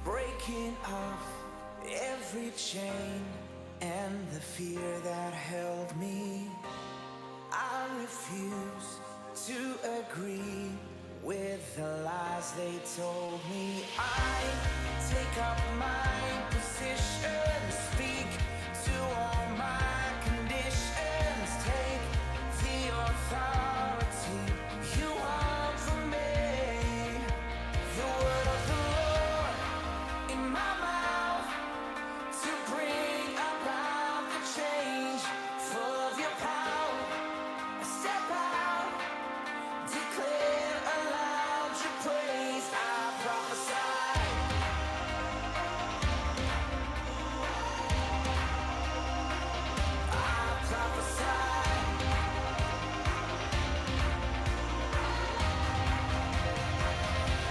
Breaking off every chain and the fear that held me, I refuse to agree with the lies they told me. I take up my position, speak to all my conditions, take the authority you want from me. The word of the Lord in my mouth to bring about the change, full of your power. I step out, declare aloud your praise. I prophesy. I prophesy.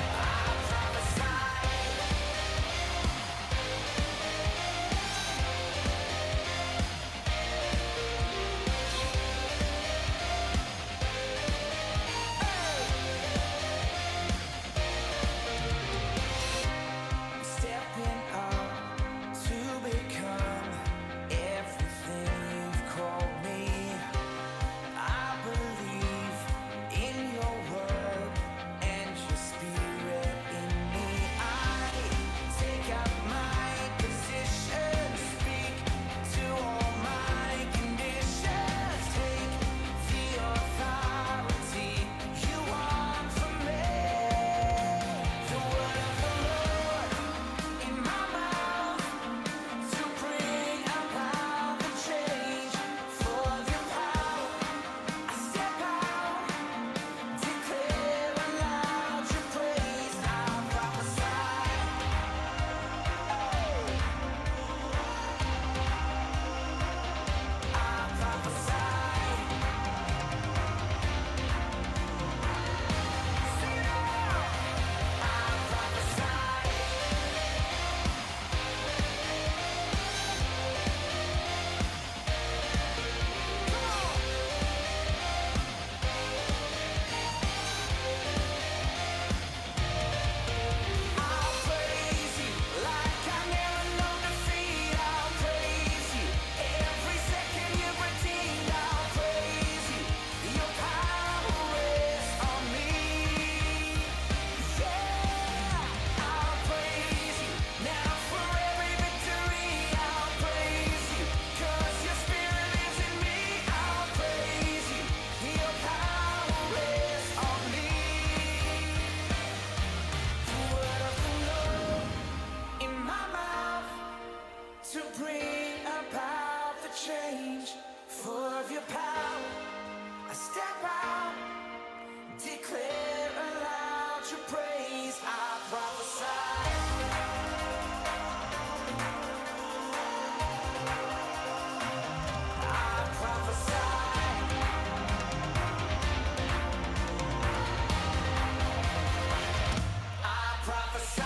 I prophesy. Stepping up to become everything you've called me. I believe in your word and your spirit in me. I take up my position, speak to all my conditions, take the authority you want from me. The word of the Lord in my mouth to bring about the change, full of your power. I step out, declare aloud your praise. I prophesy. I prophesy. Sing it out. I prophesy. I'll praise you like I never known defeat. I'll praise you every second you've redeemed. I'll praise you. Your power rests on me. Yeah, I'll praise you now for every victory. I'll praise you 'cause your spirit lives in me. I'll praise you. Your power rests on me. The word of the Lord in my mouth to bring about the change, full of your power. I step out, declare aloud your praise. I prophesy. I prophesy. I prophesy.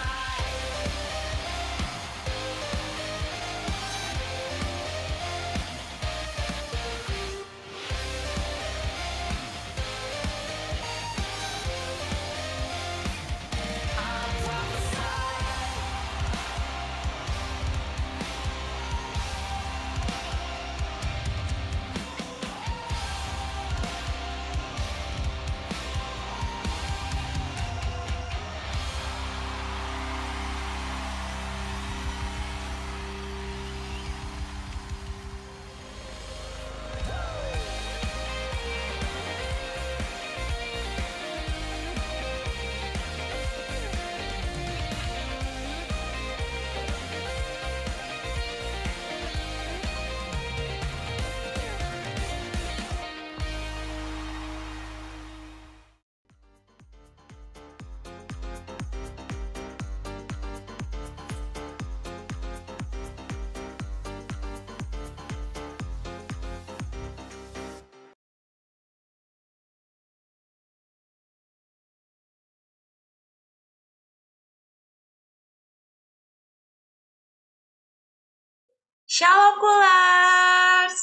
Shalom Kulars.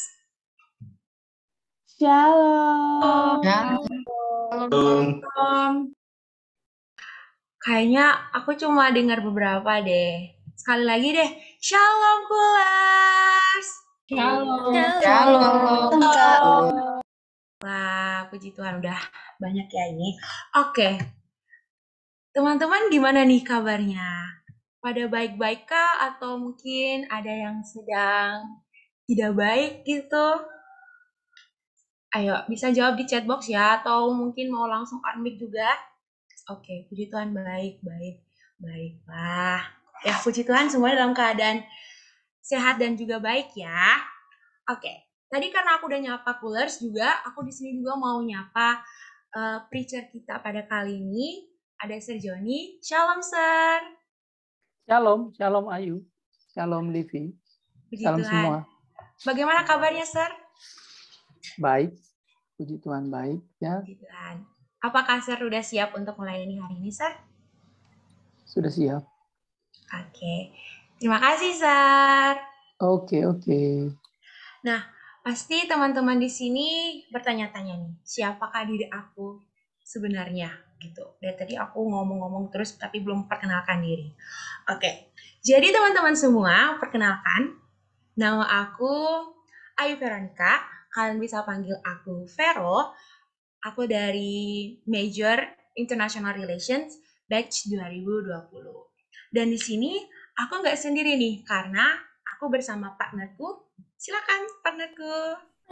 Shalom. Kayaknya aku cuma dengar beberapa deh. Sekali lagi deh. Shalom Kulers. Wah, puji Tuhan udah banyak ya ini. Oke. Teman-teman gimana nih kabarnya? Pada baik-baik kah atau mungkin ada yang sedang tidak baik gitu? Ayo, bisa jawab di chat box ya atau mungkin mau langsung unmute juga. Oke, puji Tuhan baiklah. Ya, puji Tuhan semua dalam keadaan sehat dan juga baik ya. Oke, tadi karena aku udah nyapa Coolers juga, aku di sini juga mau nyapa preacher kita pada kali ini. Ada Sir Joni. Shalom, Sir. Shalom Ayu. Shalom Livi. Puji Salam Tuhan. semua. Bagaimana kabarnya, Sir? Baik. Puji Tuhan baik ya. Puji Tuhan. Apakah Sir udah siap untuk melayani hari ini, Sir? Sudah siap. Oke. Terima kasih, Sir. Oke. Nah, pasti teman-teman di sini bertanya-tanya nih, siapakah diri aku sebenarnya gitu. Dari tadi aku ngomong-ngomong terus tapi belum perkenalkan diri. Oke. Jadi teman-teman semua, perkenalkan, nama aku Ayu Veronica. Kalian bisa panggil aku Vero. Aku dari Major International Relations Batch 2020. Dan di sini aku nggak sendiri nih, karena aku bersama partnerku. Silakan partnerku.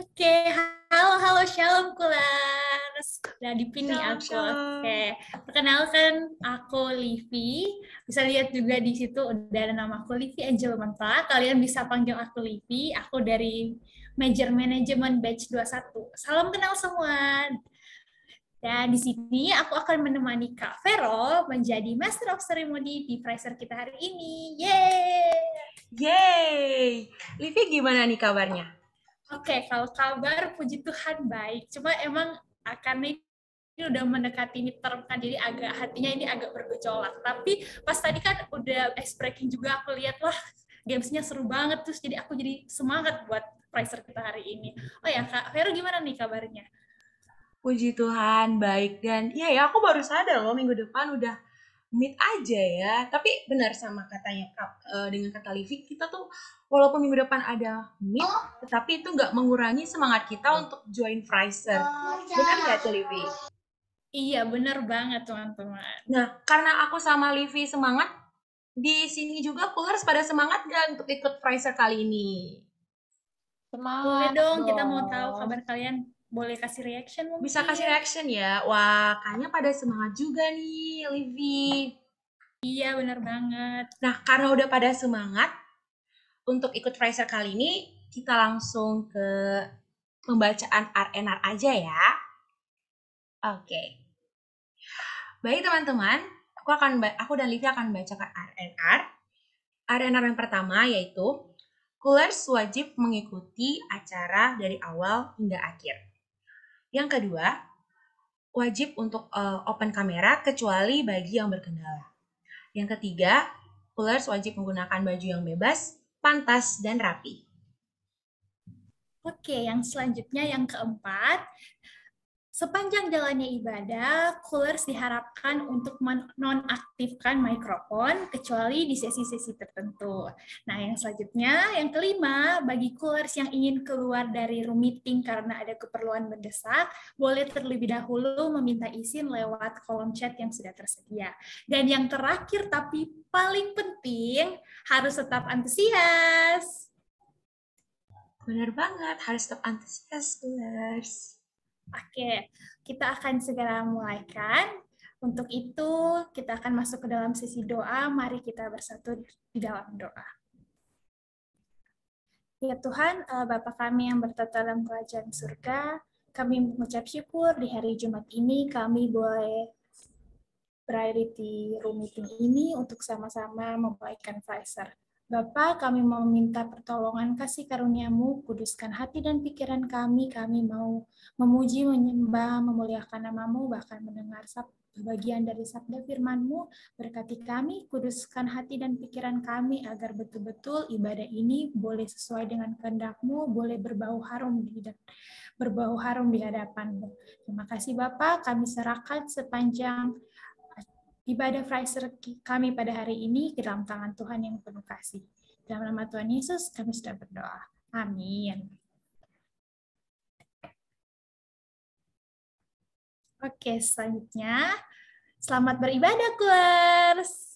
Oke, halo Shalom Kulers. Udah dipin nih aku. Oke, perkenalkan aku Livi. Bisa lihat juga di situ udah ada nama aku Livi Angel Manta. Kalian bisa panggil aku Livi. Aku dari Major Management Batch 21. Salam kenal semua. Dan di sini aku akan menemani Kak Vero menjadi Master of Ceremony di Fraser kita hari ini. Yeay! Livi gimana nih kabarnya? Oke, kalau kabar puji Tuhan baik. Cuma emang karena ini udah mendekati midterm kan, jadi hatinya ini agak bergejolak. Tapi pas tadi kan udah ice breaking juga, aku lihat lah gamesnya seru banget, terus jadi aku jadi semangat buat Fraser kita hari ini. Oh ya, Kak Vero gimana nih kabarnya? Puji Tuhan, baik. Dan ya aku baru sadar loh minggu depan udah meet aja ya. Tapi benar sama katanya dengan kata Livi, kita tuh walaupun minggu depan ada meet, tetapi itu nggak mengurangi semangat kita untuk join Fraser. Benar nggak tuh Livi? Iya, benar banget teman-teman. Nah, karena aku sama Livi semangat, di sini juga Coolers pada semangat nggak untuk ikut Fraser kali ini? Semangat. Boleh dong, kita mau tahu kabar kalian. Boleh kasih reaction mungkin? Bisa kasih reaction ya. Wah, kayaknya pada semangat juga nih, Livi. Iya, benar banget. Nah, karena udah pada semangat untuk ikut Fraser kali ini, kita langsung ke pembacaan RNR aja ya. Oke. Baik teman-teman, aku dan Livi akan membacakan RNR. RNR yang pertama yaitu Coolers wajib mengikuti acara dari awal hingga akhir. Yang kedua, wajib untuk open kamera kecuali bagi yang berkendala. Yang ketiga, Coolers wajib menggunakan baju yang bebas, pantas, dan rapi. Oke, yang selanjutnya yang keempat, sepanjang jalannya ibadah, Coolers diharapkan untuk menonaktifkan mikrofon kecuali di sesi-sesi tertentu. Nah, yang selanjutnya, yang kelima, bagi Coolers yang ingin keluar dari room meeting karena ada keperluan mendesak, boleh terlebih dahulu meminta izin lewat kolom chat yang sudah tersedia. Dan yang terakhir tapi paling penting, harus tetap antusias. Benar banget, harus tetap antusias, Coolers. Oke, kita akan segera mulaikan. Untuk itu, kita akan masuk ke dalam sesi doa. Mari kita bersatu di dalam doa. Ya Tuhan, Bapa kami yang bertata dalam kerajaan surga, kami mengucap syukur di hari Jumat ini kami boleh berada di room meeting ini untuk sama-sama membaikkan Fraser. Bapa, kami mau meminta pertolongan kasih karunia-Mu, kuduskan hati dan pikiran kami mau memuji, menyembah, memuliakan nama-Mu, bahkan mendengar bagian dari sabda firman-Mu, berkati kami, kuduskan hati dan pikiran kami agar betul-betul ibadah ini boleh sesuai dengan kehendak-Mu, boleh berbau harum di hadapan-Mu. Terima kasih Bapak, kami serahkan sepanjang ibadah Fraiser kami pada hari ini ke dalam tangan Tuhan yang penuh kasih. Dalam nama Tuhan Yesus kami sudah berdoa. Amin. Oke, selanjutnya selamat beribadah, Kulers.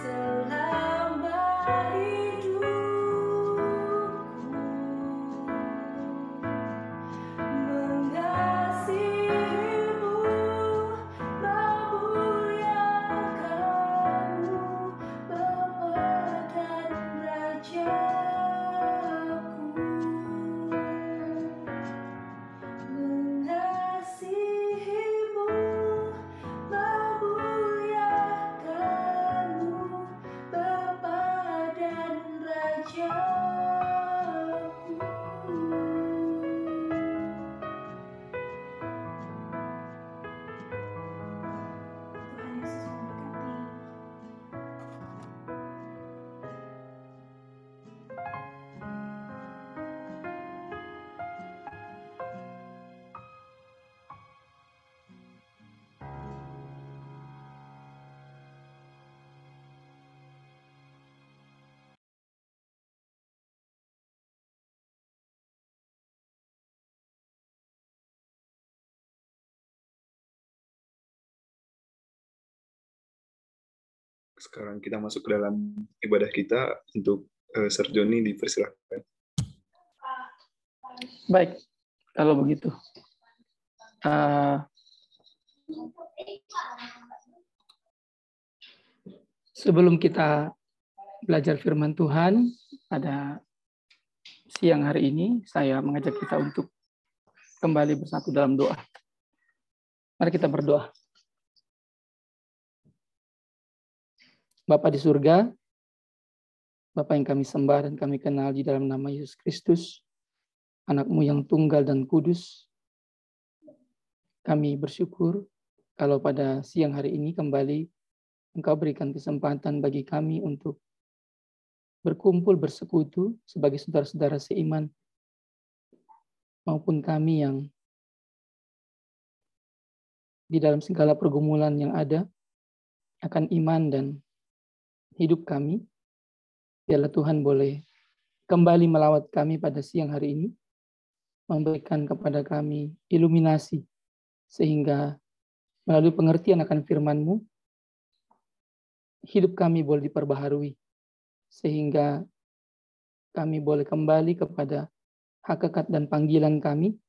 So sekarang kita masuk ke dalam ibadah kita. Untuk Sir Joni dipersilahkan. Baik, kalau begitu. Sebelum kita belajar firman Tuhan pada siang hari ini, saya mengajak kita untuk kembali bersatu dalam doa. Mari kita berdoa. Bapa di surga, Bapa yang kami sembah dan kami kenal di dalam nama Yesus Kristus, Anak-Mu yang tunggal dan kudus, kami bersyukur kalau pada siang hari ini kembali Engkau berikan kesempatan bagi kami untuk berkumpul bersekutu sebagai saudara-saudara seiman, maupun kami yang di dalam segala pergumulan yang ada akan iman dan hidup kami. Biarlah Tuhan boleh kembali melawat kami pada siang hari ini, memberikan kepada kami iluminasi, sehingga melalui pengertian akan firman-Mu, hidup kami boleh diperbaharui, sehingga kami boleh kembali kepada hakikat dan panggilan kami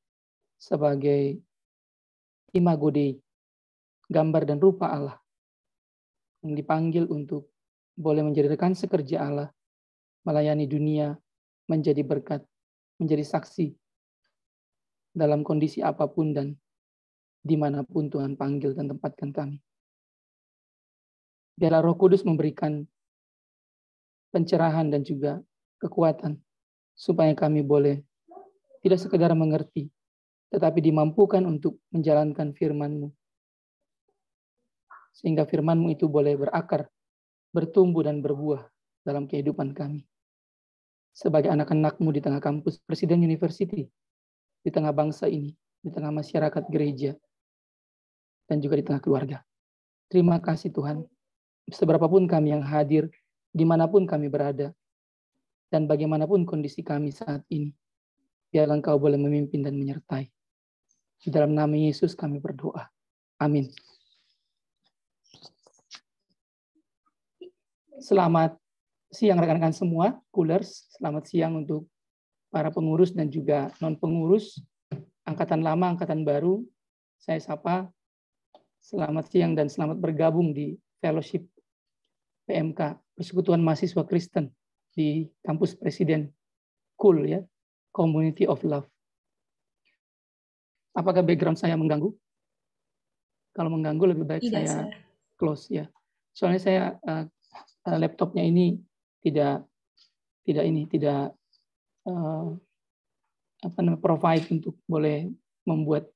sebagai imago Dei, gambar dan rupa Allah, yang dipanggil untuk boleh menjadi rekan sekerja Allah, melayani dunia, menjadi berkat, menjadi saksi dalam kondisi apapun dan dimanapun Tuhan panggil dan tempatkan kami. Biarlah Roh Kudus memberikan pencerahan dan juga kekuatan, supaya kami boleh tidak sekedar mengerti, tetapi dimampukan untuk menjalankan firman-Mu. Sehingga firman-Mu itu boleh berakar, bertumbuh dan berbuah dalam kehidupan kami. Sebagai anak-anak-Mu di tengah kampus Presiden University, di tengah bangsa ini, di tengah masyarakat gereja, dan juga di tengah keluarga. Terima kasih Tuhan. Seberapapun kami yang hadir, dimanapun kami berada, dan bagaimanapun kondisi kami saat ini, biarlah Engkau boleh memimpin dan menyertai. Di dalam nama Yesus kami berdoa. Amin. Selamat siang rekan-rekan semua, Coolers. Selamat siang untuk para pengurus dan juga non-pengurus, angkatan lama, angkatan baru. Saya sapa, selamat siang dan selamat bergabung di fellowship PMK, Persekutuan Mahasiswa Kristen di kampus Presiden. Cool ya, Community of Love. Apakah background saya mengganggu? Kalau mengganggu lebih baik Tidak, saya Sir. close ya. Soalnya saya laptopnya ini tidak provide untuk boleh membuat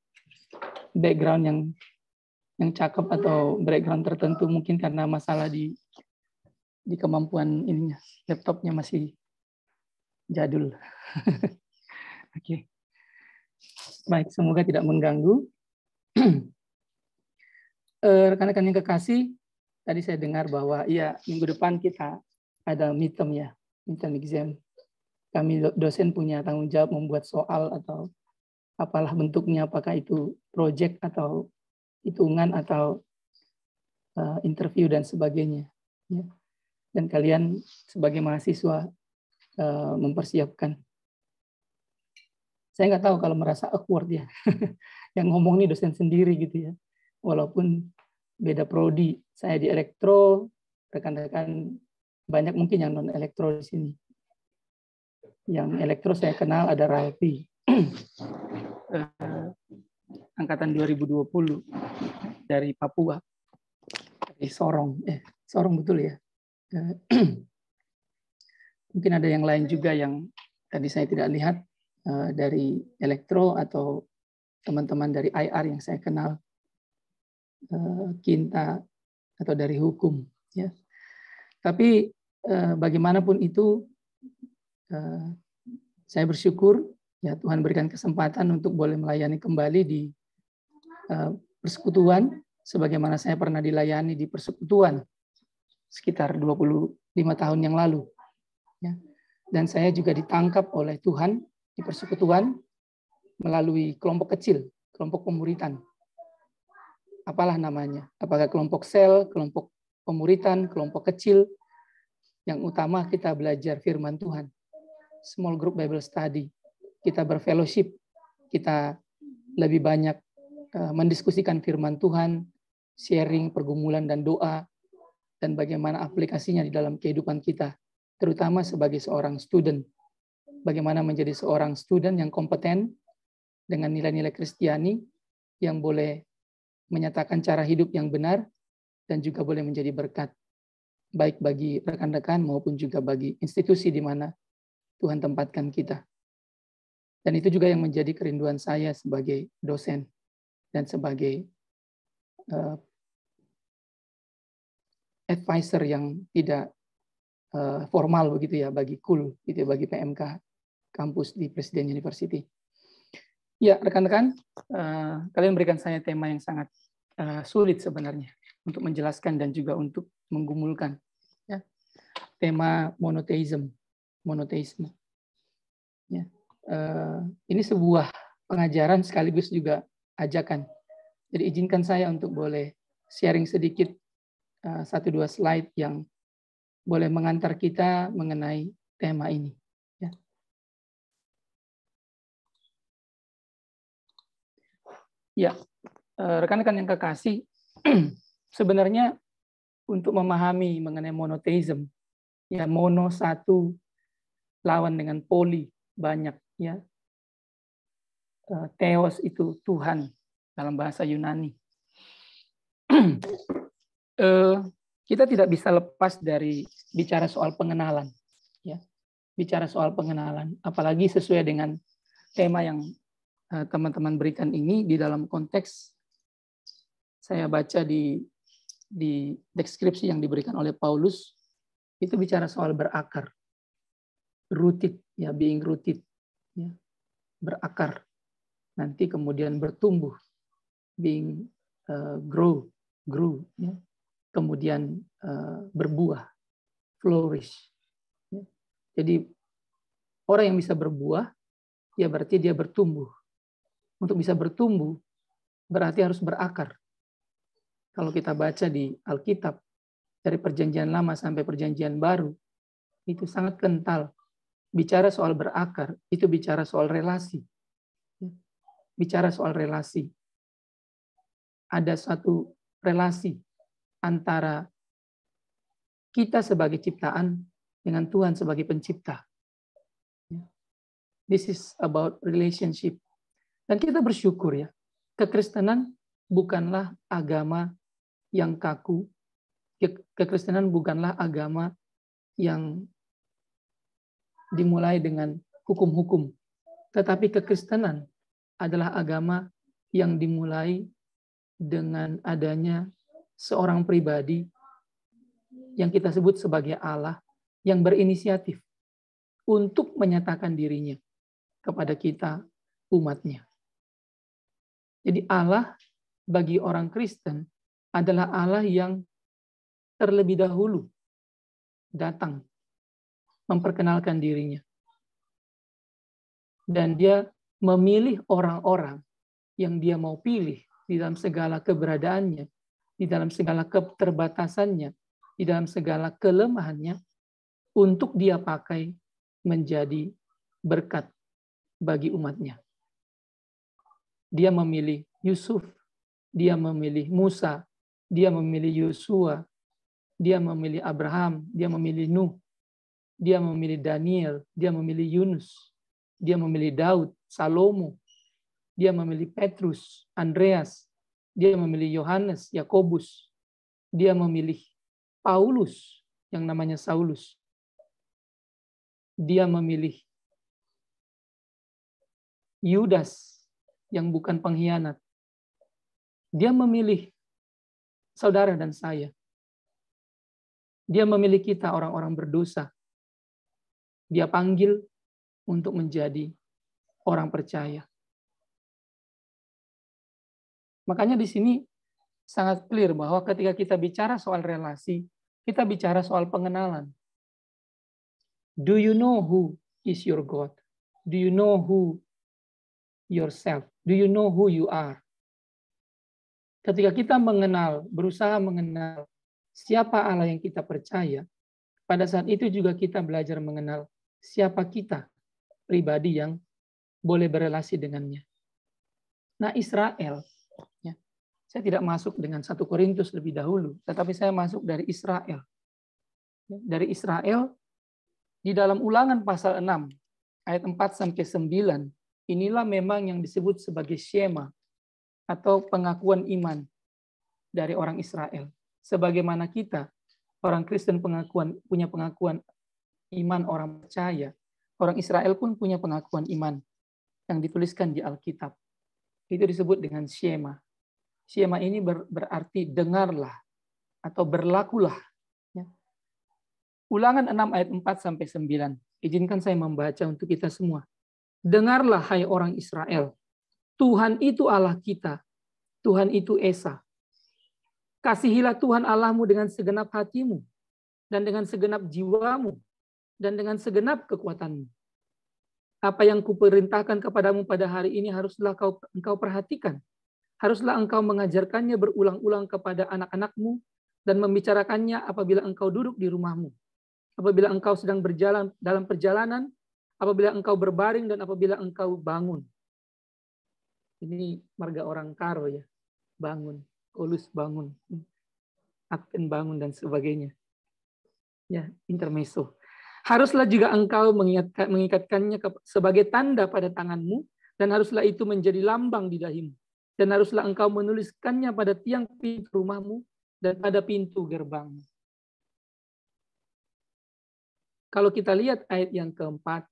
background yang cakep atau background tertentu, mungkin karena masalah di kemampuan ininya, laptopnya masih jadul. Oke. Baik, semoga tidak mengganggu. Rekan-rekan yang kekasih, tadi saya dengar bahwa minggu depan kita ada midterm ya, midterm exam. Kami dosen punya tanggung jawab membuat soal atau apalah bentuknya, apakah itu project atau hitungan atau interview dan sebagainya. Ya. Dan kalian sebagai mahasiswa mempersiapkan. Saya nggak tahu kalau merasa awkward ya, yang ngomong nih dosen sendiri gitu ya. Walaupun beda prodi, saya di elektro, rekan-rekan banyak mungkin yang non elektro di sini. Yang elektro saya kenal ada Ralfi, angkatan 2020 dari Papua, dari Sorong, Sorong betul ya. Mungkin ada yang lain juga yang tadi saya tidak lihat dari elektro atau teman-teman dari IR yang saya kenal, Kinta atau dari hukum ya. Tapi bagaimanapun itu saya bersyukur ya Tuhan berikan kesempatan untuk boleh melayani kembali di persekutuan sebagaimana saya pernah dilayani di persekutuan sekitar 25 tahun yang lalu ya. Dan saya juga ditangkap oleh Tuhan di persekutuan melalui kelompok kecil, kelompok pemuritan. Apalah namanya? Apakah kelompok sel, kelompok pemuritan, kelompok kecil. Yang utama kita belajar firman Tuhan. Small group Bible study. Kita berfellowship. Kita lebih banyak mendiskusikan firman Tuhan, sharing pergumulan dan doa, dan bagaimana aplikasinya di dalam kehidupan kita, terutama sebagai seorang student. Bagaimana menjadi seorang student yang kompeten dengan nilai-nilai Kristiani yang boleh menyatakan cara hidup yang benar dan juga boleh menjadi berkat baik bagi rekan-rekan maupun juga bagi institusi di mana Tuhan tempatkan kita. Dan itu juga yang menjadi kerinduan saya sebagai dosen dan sebagai advisor yang tidak formal begitu ya bagi KUL, gitu ya, bagi PMK kampus di Presiden University. Ya, rekan-rekan, kalian berikan saya tema yang sangat sulit sebenarnya untuk menjelaskan dan juga untuk menggumulkan. Ya. Tema monotheism. Ya. Ini sebuah pengajaran sekaligus juga ajakan. Jadi izinkan saya untuk boleh sharing sedikit 1-2 slide yang boleh mengantar kita mengenai tema ini. Ya, rekan-rekan yang kekasih, sebenarnya untuk memahami mengenai monotheism, ya mono satu lawan dengan poli banyak, ya. Theos itu Tuhan dalam bahasa Yunani. Kita tidak bisa lepas dari bicara soal pengenalan, ya. Bicara soal pengenalan, apalagi sesuai dengan tema yang teman-teman berikan ini di dalam konteks saya baca di deskripsi yang diberikan oleh Paulus, itu bicara soal berakar, rooted, ya, being rooted, ya, berakar, nanti kemudian bertumbuh, being grow, ya, kemudian berbuah, flourish. Ya. Jadi orang yang bisa berbuah, ya berarti dia bertumbuh. Untuk bisa bertumbuh, berarti harus berakar. Kalau kita baca di Alkitab, dari perjanjian lama sampai perjanjian baru, itu sangat kental. Bicara soal berakar, itu bicara soal relasi. Bicara soal relasi. Ada satu relasi antara kita sebagai ciptaan dengan Tuhan sebagai pencipta. This is about relationship. Dan kita bersyukur ya, kekristenan bukanlah agama yang kaku, kekristenan bukanlah agama yang dimulai dengan hukum-hukum, tetapi kekristenan adalah agama yang dimulai dengan adanya seorang pribadi yang kita sebut sebagai Allah yang berinisiatif untuk menyatakan dirinya kepada kita umatnya. Jadi Allah bagi orang Kristen adalah Allah yang terlebih dahulu datang memperkenalkan dirinya. Dan dia memilih orang-orang yang dia mau pilih di dalam segala keberadaannya, di dalam segala keterbatasannya, di dalam segala kelemahannya, untuk dia pakai menjadi berkat bagi umatnya. Dia memilih Yusuf, dia memilih Musa, dia memilih Yosua, dia memilih Abraham, dia memilih Nuh, dia memilih Daniel, dia memilih Yunus, dia memilih Daud, Salomo, dia memilih Petrus, Andreas, dia memilih Yohanes, Yakobus, dia memilih Paulus yang namanya Saulus, dia memilih Yudas yang bukan pengkhianat. Dia memilih saudara dan saya. Dia memilih kita orang-orang berdosa. Dia panggil untuk menjadi orang percaya. Makanya di sini sangat clear bahwa ketika kita bicara soal relasi, kita bicara soal pengenalan. Do you know who is your God? Do you know who yourself? Do you know who you are? Ketika kita mengenal, berusaha mengenal siapa Allah yang kita percaya, pada saat itu juga kita belajar mengenal siapa kita pribadi yang boleh berelasi dengannya. Nah, Israel, ya, saya tidak masuk dengan 1 Korintus lebih dahulu, tetapi saya masuk dari Israel. Dari Israel, di dalam Ulangan pasal 6, ayat 4-9, inilah memang yang disebut sebagai Shema, atau pengakuan iman dari orang Israel. Sebagaimana kita, orang Kristen punya pengakuan iman orang percaya, orang Israel pun punya pengakuan iman yang dituliskan di Alkitab. Itu disebut dengan Shema. Shema ini berarti dengarlah atau berlakulah. Ya. Ulangan 6 ayat 4-9. Izinkan saya membaca untuk kita semua. Dengarlah hai orang Israel, Tuhan itu Allah kita, Tuhan itu Esa. Kasihilah Tuhan Allahmu dengan segenap hatimu, dan dengan segenap jiwamu, dan dengan segenap kekuatanmu. Apa yang kuperintahkan kepadamu pada hari ini haruslah engkau perhatikan. Haruslah engkau mengajarkannya berulang-ulang kepada anak-anakmu dan membicarakannya apabila engkau duduk di rumahmu, apabila engkau sedang berjalan dalam perjalanan, apabila engkau berbaring, dan apabila engkau bangun. Ini marga orang Karo ya, bangun, Kolus bangun, Advent bangun, dan sebagainya. Ya, intermezzo. Haruslah juga engkau mengikatkannya sebagai tanda pada tanganmu, dan haruslah itu menjadi lambang di dahimu. Dan haruslah engkau menuliskannya pada tiang pintu rumahmu dan pada pintu gerbangmu. Kalau kita lihat ayat yang keempat,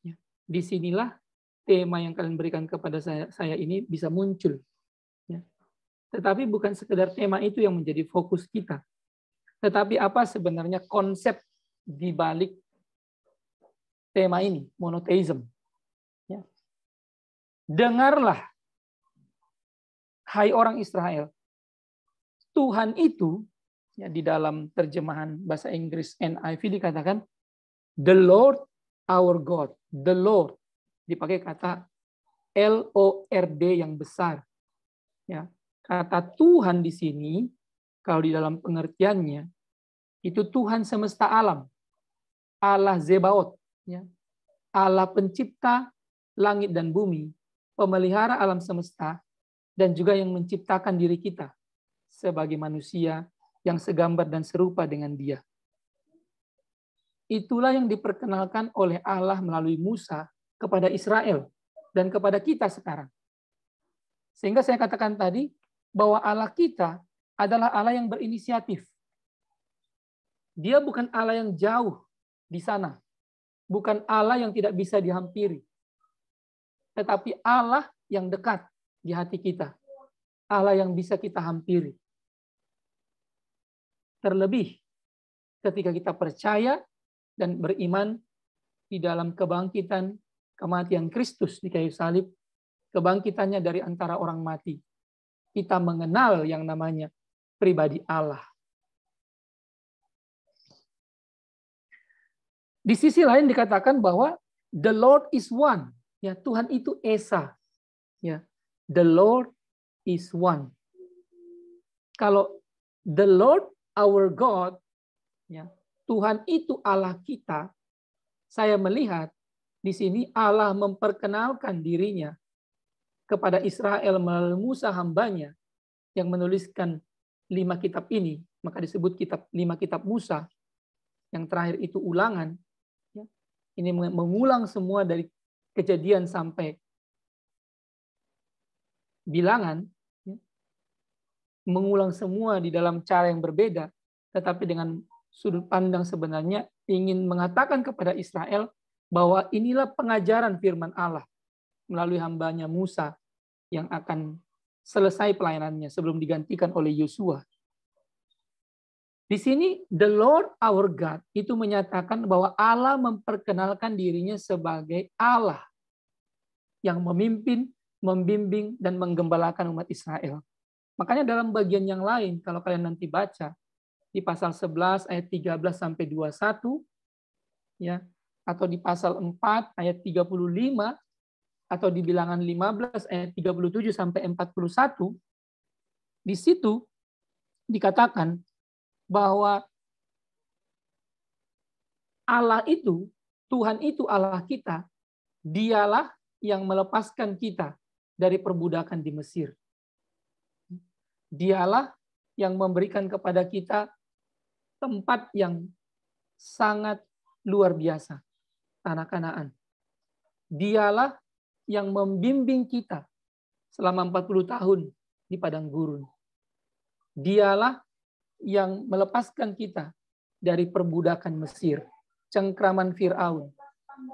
ya, disinilah tema yang kalian berikan kepada saya ini bisa muncul. Ya. Tetapi bukan sekedar tema itu yang menjadi fokus kita. Tetapi apa sebenarnya konsep di balik tema ini, monotheism. Ya. Dengarlah, hai orang Israel, Tuhan itu, ya, di dalam terjemahan bahasa Inggris NIV dikatakan, the Lord our God. The Lord, dipakai kata L-O-R-D yang besar. Ya. Kata Tuhan di sini, kalau di dalam pengertiannya, itu Tuhan semesta alam. Allah Zebaot. Ya. Allah pencipta langit dan bumi, pemelihara alam semesta, dan juga yang menciptakan diri kita sebagai manusia yang segambar dan serupa dengan Dia. Itulah yang diperkenalkan oleh Allah melalui Musa kepada Israel dan kepada kita sekarang. Sehingga saya katakan tadi bahwa Allah kita adalah Allah yang berinisiatif. Dia bukan Allah yang jauh di sana. Bukan Allah yang tidak bisa dihampiri. Tetapi Allah yang dekat di hati kita. Allah yang bisa kita hampiri. Terlebih ketika kita percaya dan beriman di dalam kebangkitan kematian Kristus di kayu salib, kebangkitannya dari antara orang mati. Kita mengenal yang namanya pribadi Allah. Di sisi lain dikatakan bahwa the Lord is one. Ya, Tuhan itu Esa. Ya, the Lord is one. Kalau the Lord our God, ya, Tuhan itu Allah kita, saya melihat di sini Allah memperkenalkan dirinya kepada Israel melalui Musa hambanya yang menuliskan 5 kitab ini, maka disebut 5 kitab Musa. Yang terakhir itu Ulangan. Ya. Ini mengulang semua dari Kejadian sampai Bilangan. Mengulang semua di dalam cara yang berbeda, tetapi dengan sudut pandang sebenarnya ingin mengatakan kepada Israel bahwa inilah pengajaran firman Allah melalui hambanya Musa yang akan selesai pelayanannya sebelum digantikan oleh Yosua. Di sini the Lord our God itu menyatakan bahwa Allah memperkenalkan dirinya sebagai Allah yang memimpin, membimbing, dan menggembalakan umat Israel. Makanya dalam bagian yang lain, kalau kalian nanti baca, di pasal 11 ayat 13 sampai 21, ya, atau di pasal 4 ayat 35, atau di Bilangan 15 ayat 37 sampai 41, di situ dikatakan bahwa Allah itu, Tuhan itu Allah kita, dialah yang melepaskan kita dari perbudakan di Mesir. Dialah yang memberikan kepada kita tempat yang sangat luar biasa, tanah Kanaan. Dialah yang membimbing kita selama 40 tahun di padang gurun. Dialah yang melepaskan kita dari perbudakan Mesir, cengkraman Fir'aun,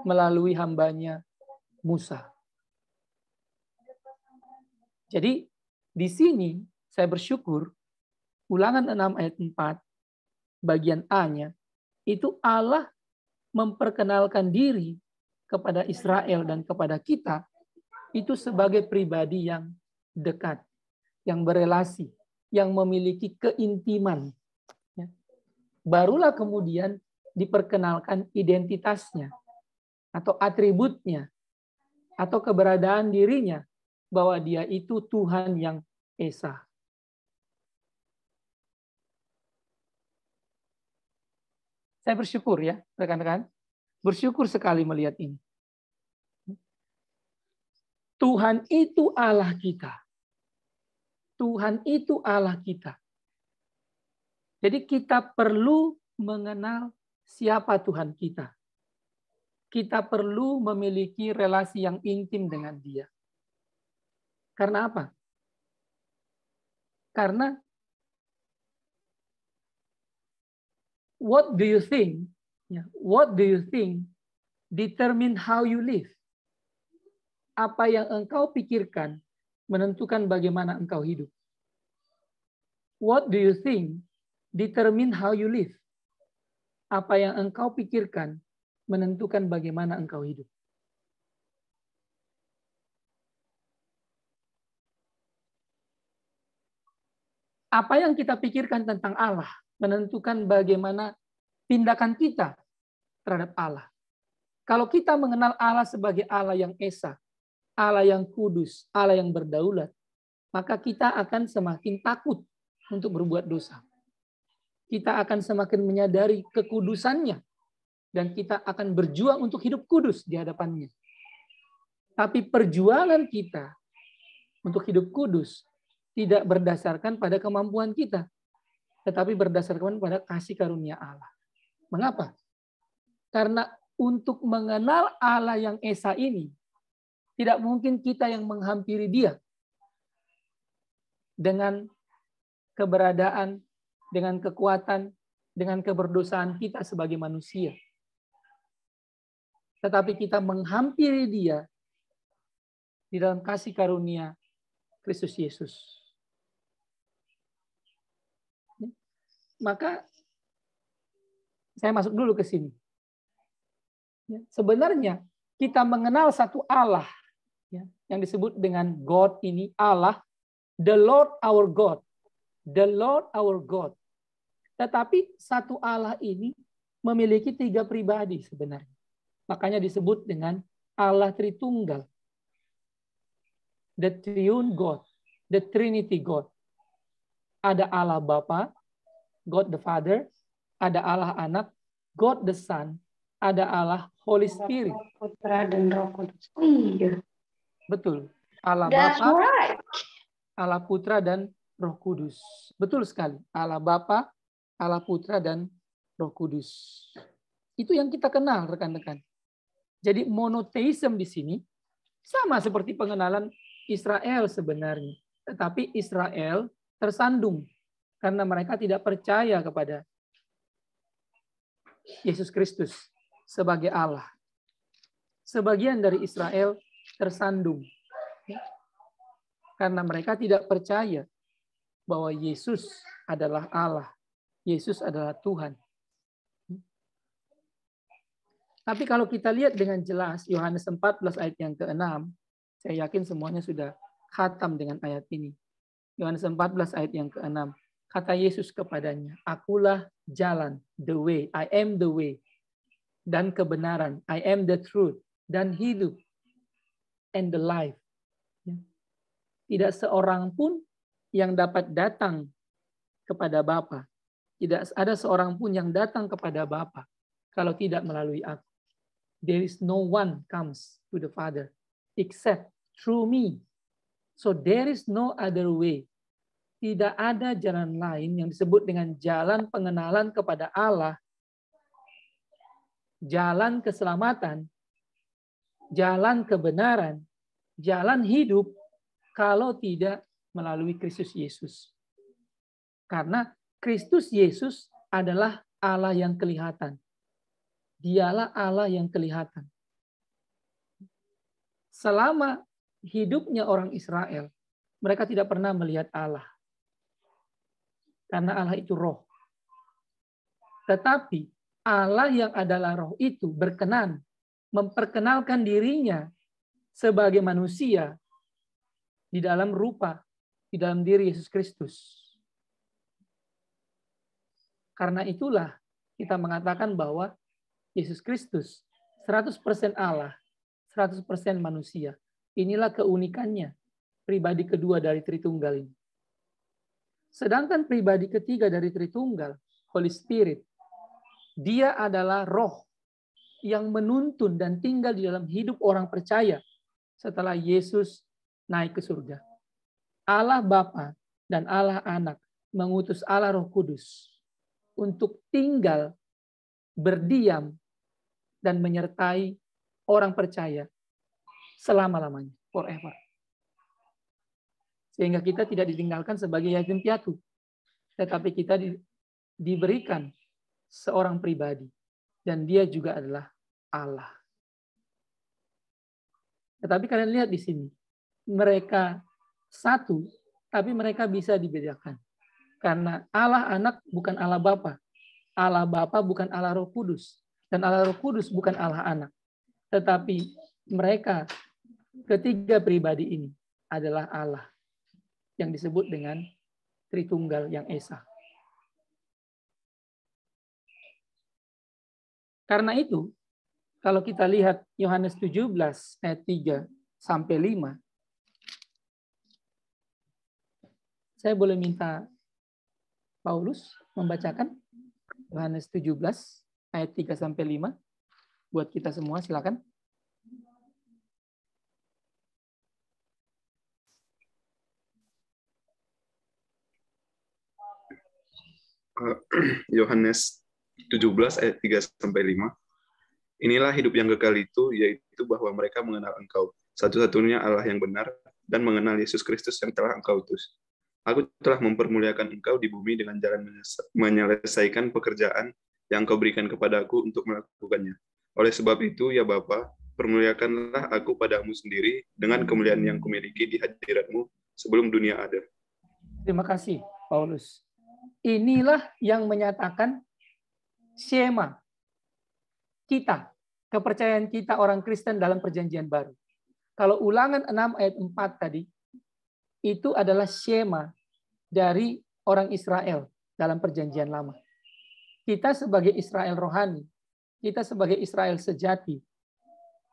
melalui hambanya Musa. Jadi di sini saya bersyukur Ulangan 6 ayat 4 bagian A-nya itu Allah memperkenalkan diri kepada Israel dan kepada kita itu sebagai pribadi yang dekat, yang berelasi, yang memiliki keintiman. Barulah kemudian diperkenalkan identitasnya atau atributnya atau keberadaan dirinya bahwa dia itu Tuhan yang Esa. Saya bersyukur ya, rekan-rekan. Bersyukur sekali melihat ini. Tuhan itu Allah kita. Tuhan itu Allah kita. Jadi kita perlu mengenal siapa Tuhan kita. Kita perlu memiliki relasi yang intim dengan Dia. Karena apa? Karena what do you think? What do you think determine how you live? Apa yang engkau pikirkan menentukan bagaimana engkau hidup. What do you think determine how you live? Apa yang engkau pikirkan menentukan bagaimana engkau hidup. Apa yang kita pikirkan tentang Allah menentukan bagaimana tindakan kita terhadap Allah. Kalau kita mengenal Allah sebagai Allah yang Esa, Allah yang kudus, Allah yang berdaulat, maka kita akan semakin takut untuk berbuat dosa. Kita akan semakin menyadari kekudusannya, dan kita akan berjuang untuk hidup kudus di hadapannya. Tapi perjuangan kita untuk hidup kudus tidak berdasarkan pada kemampuan kita, tetapi berdasarkan pada kasih karunia Allah. Mengapa? Karena untuk mengenal Allah yang Esa ini, tidak mungkin kita yang menghampiri Dia dengan keberadaan, dengan kekuatan, dengan keberdosaan kita sebagai manusia. Tetapi kita menghampiri Dia di dalam kasih karunia Kristus Yesus. Maka saya masuk dulu ke sini. Sebenarnya kita mengenal satu Allah yang disebut dengan God ini, Allah, the Lord our God. The Lord our God. Tetapi satu Allah ini memiliki 3 pribadi sebenarnya. Makanya disebut dengan Allah Tritunggal. The Triune God. The Trinity God. Ada Allah Bapa, God the Father. Ada Allah Anak, God the Son. Ada Allah Holy Spirit. Putra dan Roh Kudus. Iya. Betul. Allah That's Bapa, right. Allah Putra dan Roh Kudus. Betul sekali. Allah Bapa, Allah Putra dan Roh Kudus. Itu yang kita kenal, rekan-rekan. Jadi monoteism di sini sama seperti pengenalan Israel sebenarnya. Tetapi Israel tersandung karena mereka tidak percaya kepada Yesus Kristus sebagai Allah. Sebagian dari Israel tersandung karena mereka tidak percaya bahwa Yesus adalah Allah. Yesus adalah Tuhan. Tapi kalau kita lihat dengan jelas Yohanes 14 ayat yang ke-6, saya yakin semuanya sudah khatam dengan ayat ini. Yohanes 14 ayat yang ke-6. Kata Yesus kepadanya, akulah jalan, the way, I am the way, dan kebenaran, I am the truth, dan hidup, and the life. Tidak seorang pun yang dapat datang kepada Bapa Tidak ada seorang pun yang datang kepada Bapa kalau tidak melalui aku. There is no one comes to the Father except through me. So there is no other way. Tidak ada jalan lain yang disebut dengan jalan pengenalan kepada Allah, jalan keselamatan, jalan kebenaran, jalan hidup, kalau tidak melalui Kristus Yesus. Karena Kristus Yesus adalah Allah yang kelihatan. Dialah Allah yang kelihatan. Selama hidupnya orang Israel, mereka tidak pernah melihat Allah. Karena Allah itu roh. Tetapi Allah yang adalah roh itu berkenan memperkenalkan dirinya sebagai manusia di dalam rupa, di dalam diri Yesus Kristus. Karena itulah kita mengatakan bahwa Yesus Kristus 100% Allah, 100% manusia. Inilah keunikannya, pribadi kedua dari Tritunggal ini. Sedangkan pribadi ketiga dari Tritunggal, Holy Spirit, dia adalah roh yang menuntun dan tinggal di dalam hidup orang percaya setelah Yesus naik ke surga. Allah Bapa dan Allah Anak mengutus Allah Roh Kudus untuk tinggal, berdiam, dan menyertai orang percaya selama-lamanya, forever. Sehingga kita tidak ditinggalkan sebagai yatim piatu, tetapi kita diberikan seorang pribadi, dan dia juga adalah Allah. Tetapi kalian lihat di sini, mereka satu, tapi mereka bisa dibedakan. Karena Allah Anak bukan Allah Bapa, Allah Bapa bukan Allah Roh Kudus, dan Allah Roh Kudus bukan Allah Anak. Tetapi mereka ketiga pribadi ini adalah Allah yang disebut dengan Tritunggal yang Esa. Karena itu, kalau kita lihat Yohanes 17 ayat 3 sampai 5, saya boleh minta Paulus membacakan Yohanes 17 ayat 3 sampai 5 buat kita semua, silakan. Yohanes 17 ayat 3 sampai 5. Inilah hidup yang kekal itu, yaitu bahwa mereka mengenal Engkau, satu-satunya Allah yang benar, dan mengenal Yesus Kristus yang telah Engkau utus. Aku telah mempermuliakan Engkau di bumi dengan jalan menyelesaikan pekerjaan yang Engkau berikan kepadaku untuk melakukannya. Oleh sebab itu, ya Bapa, permuliakanlah aku padamu sendiri dengan kemuliaan yang kumiliki di hadirat-Mu sebelum dunia ada. Terima kasih, Paulus. Inilah yang menyatakan Shema kita, kepercayaan kita orang Kristen dalam perjanjian baru. Kalau Ulangan 6 ayat 4 tadi, itu adalah Shema dari orang Israel dalam perjanjian lama. Kita sebagai Israel rohani, kita sebagai Israel sejati,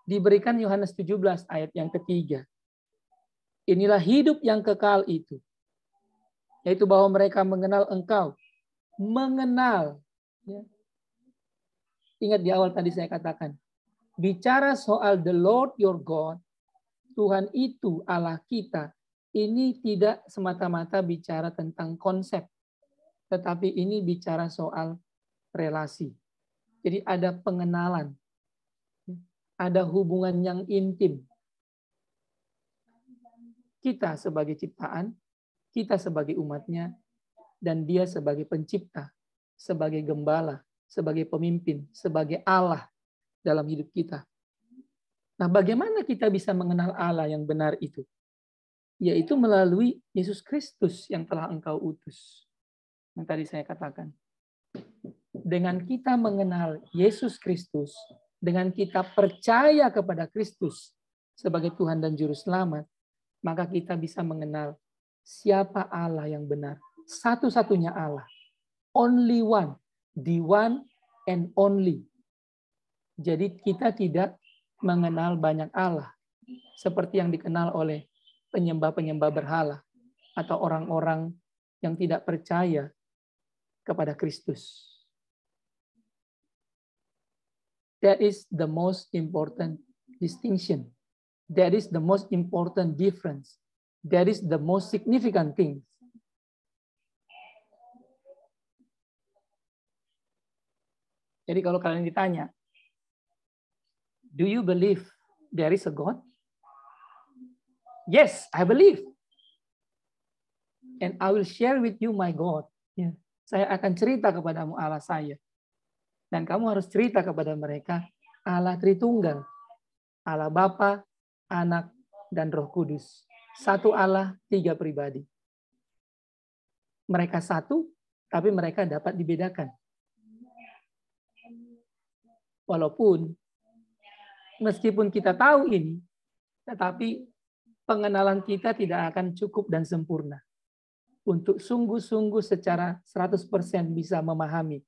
diberikan Yohanes 17 ayat yang ketiga. Inilah hidup yang kekal itu, yaitu bahwa mereka mengenal Engkau. Mengenal. Ya. Ingat di awal tadi saya katakan, bicara soal the Lord your God, Tuhan itu Allah kita, ini tidak semata-mata bicara tentang konsep, tetapi ini bicara soal relasi. Jadi ada pengenalan, ada hubungan yang intim. Kita sebagai ciptaan, kita sebagai umatnya, dan dia sebagai pencipta, sebagai gembala, sebagai pemimpin, sebagai Allah dalam hidup kita. Nah, bagaimana kita bisa mengenal Allah yang benar itu? Yaitu melalui Yesus Kristus yang telah Engkau utus. Yang tadi saya katakan. Dengan kita mengenal Yesus Kristus, dengan kita percaya kepada Kristus sebagai Tuhan dan Juru Selamat, maka kita bisa mengenal siapa Allah yang benar. Satu-satunya Allah. Only one. The one and only. Jadi kita tidak mengenal banyak Allah. Seperti yang dikenal oleh penyembah-penyembah berhala. Atau orang-orang yang tidak percaya kepada Kristus. That is the most important distinction. That is the most important difference. That is the most significant thing. Jadi kalau kalian ditanya, do you believe there is a God? Yes, I believe. And I will share with you my God. Ya, saya akan cerita kepadamu Allah saya. Dan kamu harus cerita kepada mereka Allah Tritunggal. Allah Bapa, Anak, dan Roh Kudus. Satu Allah, tiga pribadi. Mereka satu, tapi mereka dapat dibedakan. Walaupun, meskipun kita tahu ini, tetapi pengenalan kita tidak akan cukup dan sempurna untuk sungguh-sungguh secara 100% bisa memahami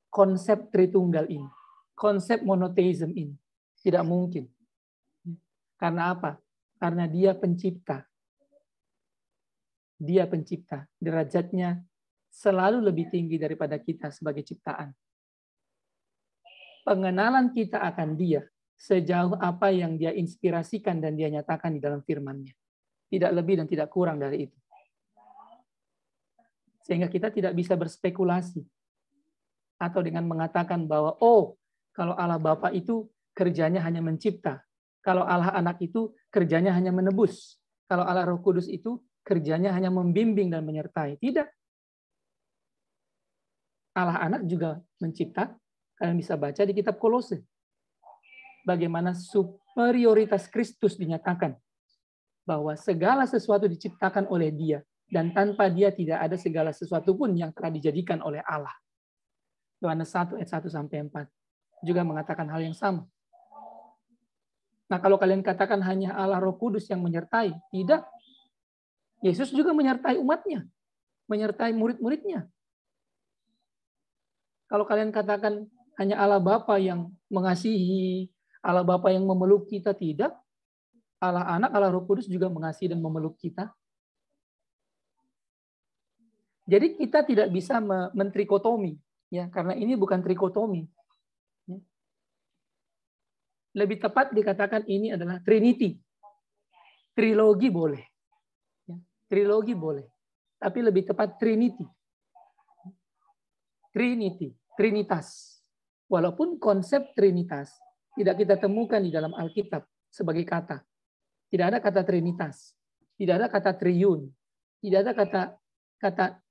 konsep Tritunggal ini, konsep monoteism ini. Tidak mungkin. Karena apa? Karena Dia pencipta. Dia pencipta. Derajatnya selalu lebih tinggi daripada kita sebagai ciptaan. Pengenalan kita akan Dia sejauh apa yang Dia inspirasikan dan Dia nyatakan di dalam firman-Nya. Tidak lebih dan tidak kurang dari itu. Sehingga kita tidak bisa berspekulasi. Atau dengan mengatakan bahwa, oh, kalau Allah Bapa itu kerjanya hanya mencipta. Kalau Allah Anak itu kerjanya hanya menebus. Kalau Allah Roh Kudus itu kerjanya hanya membimbing dan menyertai. Tidak. Allah Anak juga mencipta. Kalian bisa baca di kitab Kolose. Bagaimana superioritas Kristus dinyatakan. Bahwa segala sesuatu diciptakan oleh Dia. Dan tanpa Dia tidak ada segala sesuatu pun yang telah dijadikan oleh Allah. Yohanes 1 ayat 1-4 juga mengatakan hal yang sama. Nah, kalau kalian katakan hanya Allah Roh Kudus yang menyertai, tidak. Yesus juga menyertai umatnya, menyertai murid-muridnya. Kalau kalian katakan hanya Allah Bapa yang mengasihi, Allah Bapa yang memeluk kita, tidak. Allah Anak, Allah Roh Kudus juga mengasihi dan memeluk kita. Jadi kita tidak bisa mentrikotomi, ya, karena ini bukan trikotomi. Ya. Lebih tepat dikatakan ini adalah Trinity. Trilogi boleh. Ya. Trilogi boleh. Tapi lebih tepat Trinity. Trinity, Trinitas. Walaupun konsep Trinitas tidak kita temukan di dalam Alkitab sebagai kata. Tidak ada kata Trinitas. Tidak ada kata triun. Tidak ada kata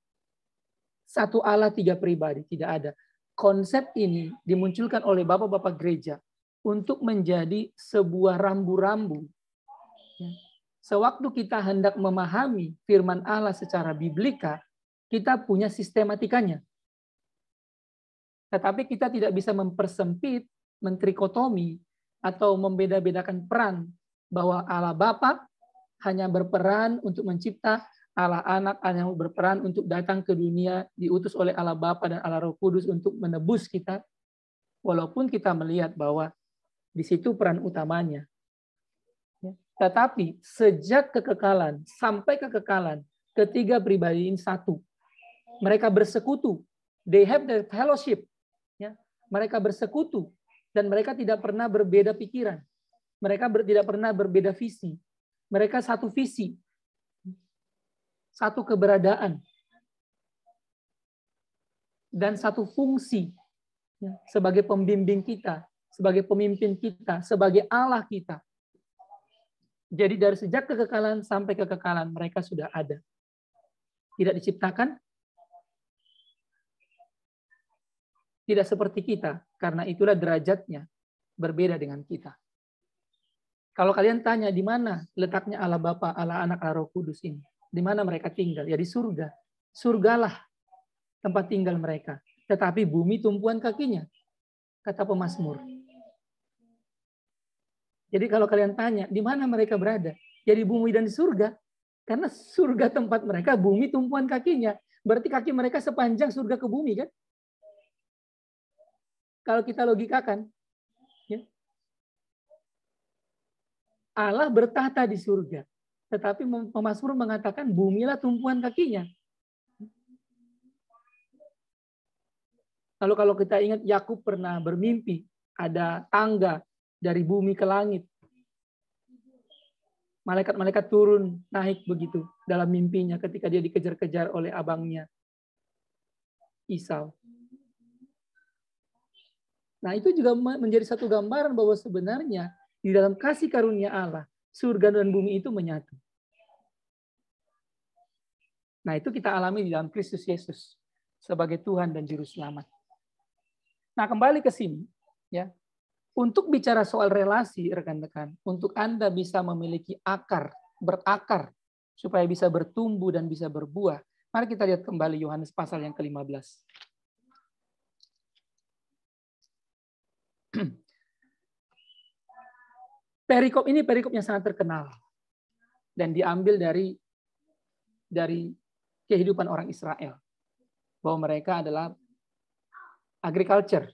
satu Allah tiga pribadi. Tidak ada. Konsep ini dimunculkan oleh bapak-bapak gereja untuk menjadi sebuah rambu-rambu. Sewaktu kita hendak memahami firman Allah secara biblika, kita punya sistematikanya. Tetapi kita tidak bisa mempersempit, mentrikotomi, atau membeda-bedakan peran bahwa Allah Bapa hanya berperan untuk mencipta, Allah Anak hanya berperan untuk datang ke dunia, diutus oleh Allah Bapa dan Allah Roh Kudus untuk menebus kita. Walaupun kita melihat bahwa di situ peran utamanya. Tetapi sejak kekekalan sampai kekekalan, ketiga pribadi ini satu. Mereka bersekutu. They have the fellowship. Mereka bersekutu dan mereka tidak pernah berbeda pikiran. Mereka tidak pernah berbeda visi. Mereka satu visi, satu keberadaan, dan satu fungsi sebagai pembimbing kita, sebagai pemimpin kita, sebagai Allah kita. Jadi dari sejak kekekalan sampai kekekalan mereka sudah ada. Tidak diciptakan, tidak seperti kita, karena itulah derajatnya berbeda dengan kita. Kalau kalian tanya di mana letaknya Allah Bapa, Allah Anak, Allah Roh Kudus ini, di mana mereka tinggal? Ya di surga. Surgalah tempat tinggal mereka. Tetapi bumi tumpuan kakinya, kata pemazmur. Jadi kalau kalian tanya di mana mereka berada, ya di bumi dan di surga, karena surga tempat mereka, bumi tumpuan kakinya. Berarti kaki mereka sepanjang surga ke bumi kan? Kalau kita logikakan, ya, Allah bertahta di surga, tetapi pemazmur mengatakan bumilah tumpuan kakinya. Lalu kalau kita ingat Yakub pernah bermimpi ada tangga dari bumi ke langit. Malaikat-malaikat turun naik begitu dalam mimpinya ketika dia dikejar-kejar oleh abangnya Esau. Nah, itu juga menjadi satu gambaran bahwa sebenarnya di dalam kasih karunia Allah, surga dan bumi itu menyatu. Nah, itu kita alami di dalam Kristus Yesus sebagai Tuhan dan Juru Selamat. Nah, kembali ke sini, ya. Untuk bicara soal relasi, rekan-rekan, untuk Anda bisa memiliki berakar, supaya bisa bertumbuh dan bisa berbuah. Mari kita lihat kembali Yohanes pasal yang ke-15. Perikop ini perikop yang sangat terkenal dan diambil dari kehidupan orang Israel, bahwa mereka adalah agriculture,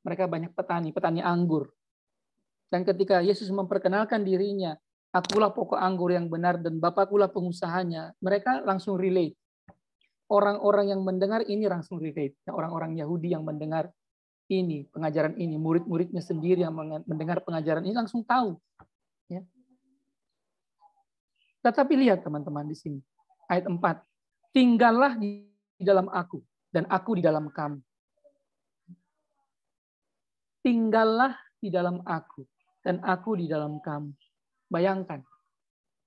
mereka banyak petani anggur. Dan ketika Yesus memperkenalkan dirinya, akulah pokok anggur yang benar dan Bapakulah pengusahanya, mereka langsung relate. Orang-orang yang mendengar ini langsung relate. Orang-orang Yahudi yang mendengar ini, pengajaran ini, murid-muridnya sendiri yang mendengar pengajaran ini langsung tahu. Ya. Tetapi lihat teman-teman di sini, ayat 4. Tinggallah di dalam aku, dan aku di dalam kamu. Tinggallah di dalam aku, dan aku di dalam kamu. Bayangkan,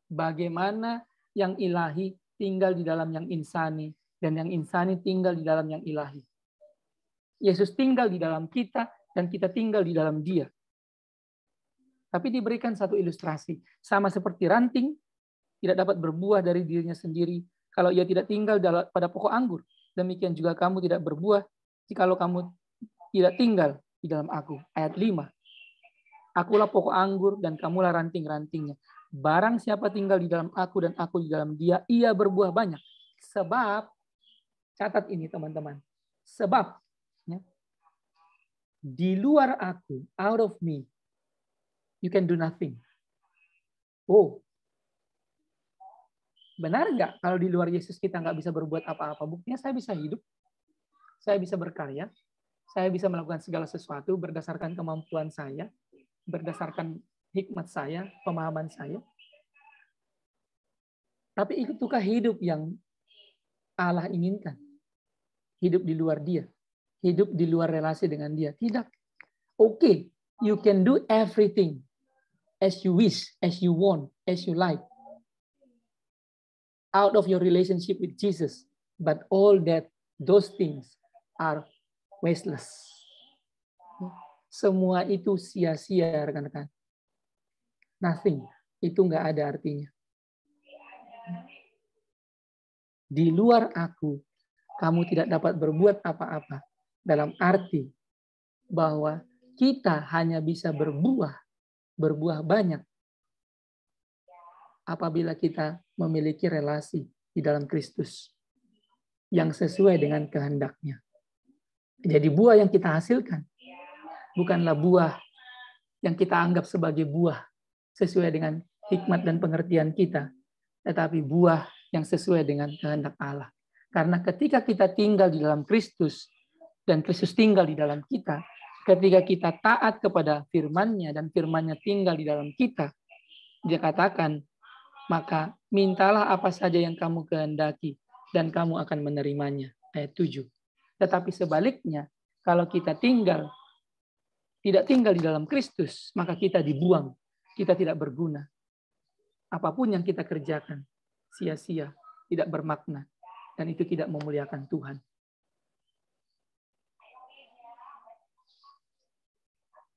bagaimana yang ilahi tinggal di dalam yang insani, dan yang insani tinggal di dalam yang ilahi. Yesus tinggal di dalam kita dan kita tinggal di dalam Dia. Tapi diberikan satu ilustrasi. Sama seperti ranting tidak dapat berbuah dari dirinya sendiri kalau ia tidak tinggal pada pokok anggur. Demikian juga kamu tidak berbuah jikalau kamu tidak tinggal di dalam aku. Ayat 5. Akulah pokok anggur dan kamulah ranting-rantingnya. Barang siapa tinggal di dalam aku dan aku di dalam dia, ia berbuah banyak. Sebab, catat ini teman-teman. Sebab, ya, di luar aku, out of me, you can do nothing. Oh, benar nggak kalau di luar Yesus kita nggak bisa berbuat apa-apa? Buktinya saya bisa hidup, saya bisa berkarya, saya bisa melakukan segala sesuatu berdasarkan kemampuan saya, berdasarkan hikmat saya, pemahaman saya. Tapi itukah hidup yang Allah inginkan? Hidup di luar Dia. Hidup di luar relasi dengan Dia. Tidak. Okay, you can do everything as you wish, as you want, as you like. Out of your relationship with Jesus. But all those things are wasteless. Semua itu sia-sia, rekan-rekan. Nothing. Itu nggak ada artinya. Di luar aku, kamu tidak dapat berbuat apa-apa. Dalam arti bahwa kita hanya bisa berbuah banyak apabila kita memiliki relasi di dalam Kristus yang sesuai dengan kehendak-Nya. Jadi buah yang kita hasilkan bukanlah buah yang kita anggap sebagai buah sesuai dengan hikmat dan pengertian kita, tetapi buah yang sesuai dengan kehendak Allah. Karena ketika kita tinggal di dalam Kristus dan Kristus tinggal di dalam kita, ketika kita taat kepada firman-Nya dan firman-Nya tinggal di dalam kita, Dia katakan, maka mintalah apa saja yang kamu kehendaki dan kamu akan menerimanya. Ayat 7. Tetapi sebaliknya, kalau kita tidak tinggal di dalam Kristus, maka kita dibuang, kita tidak berguna. Apapun yang kita kerjakan, sia-sia, tidak bermakna, dan itu tidak memuliakan Tuhan.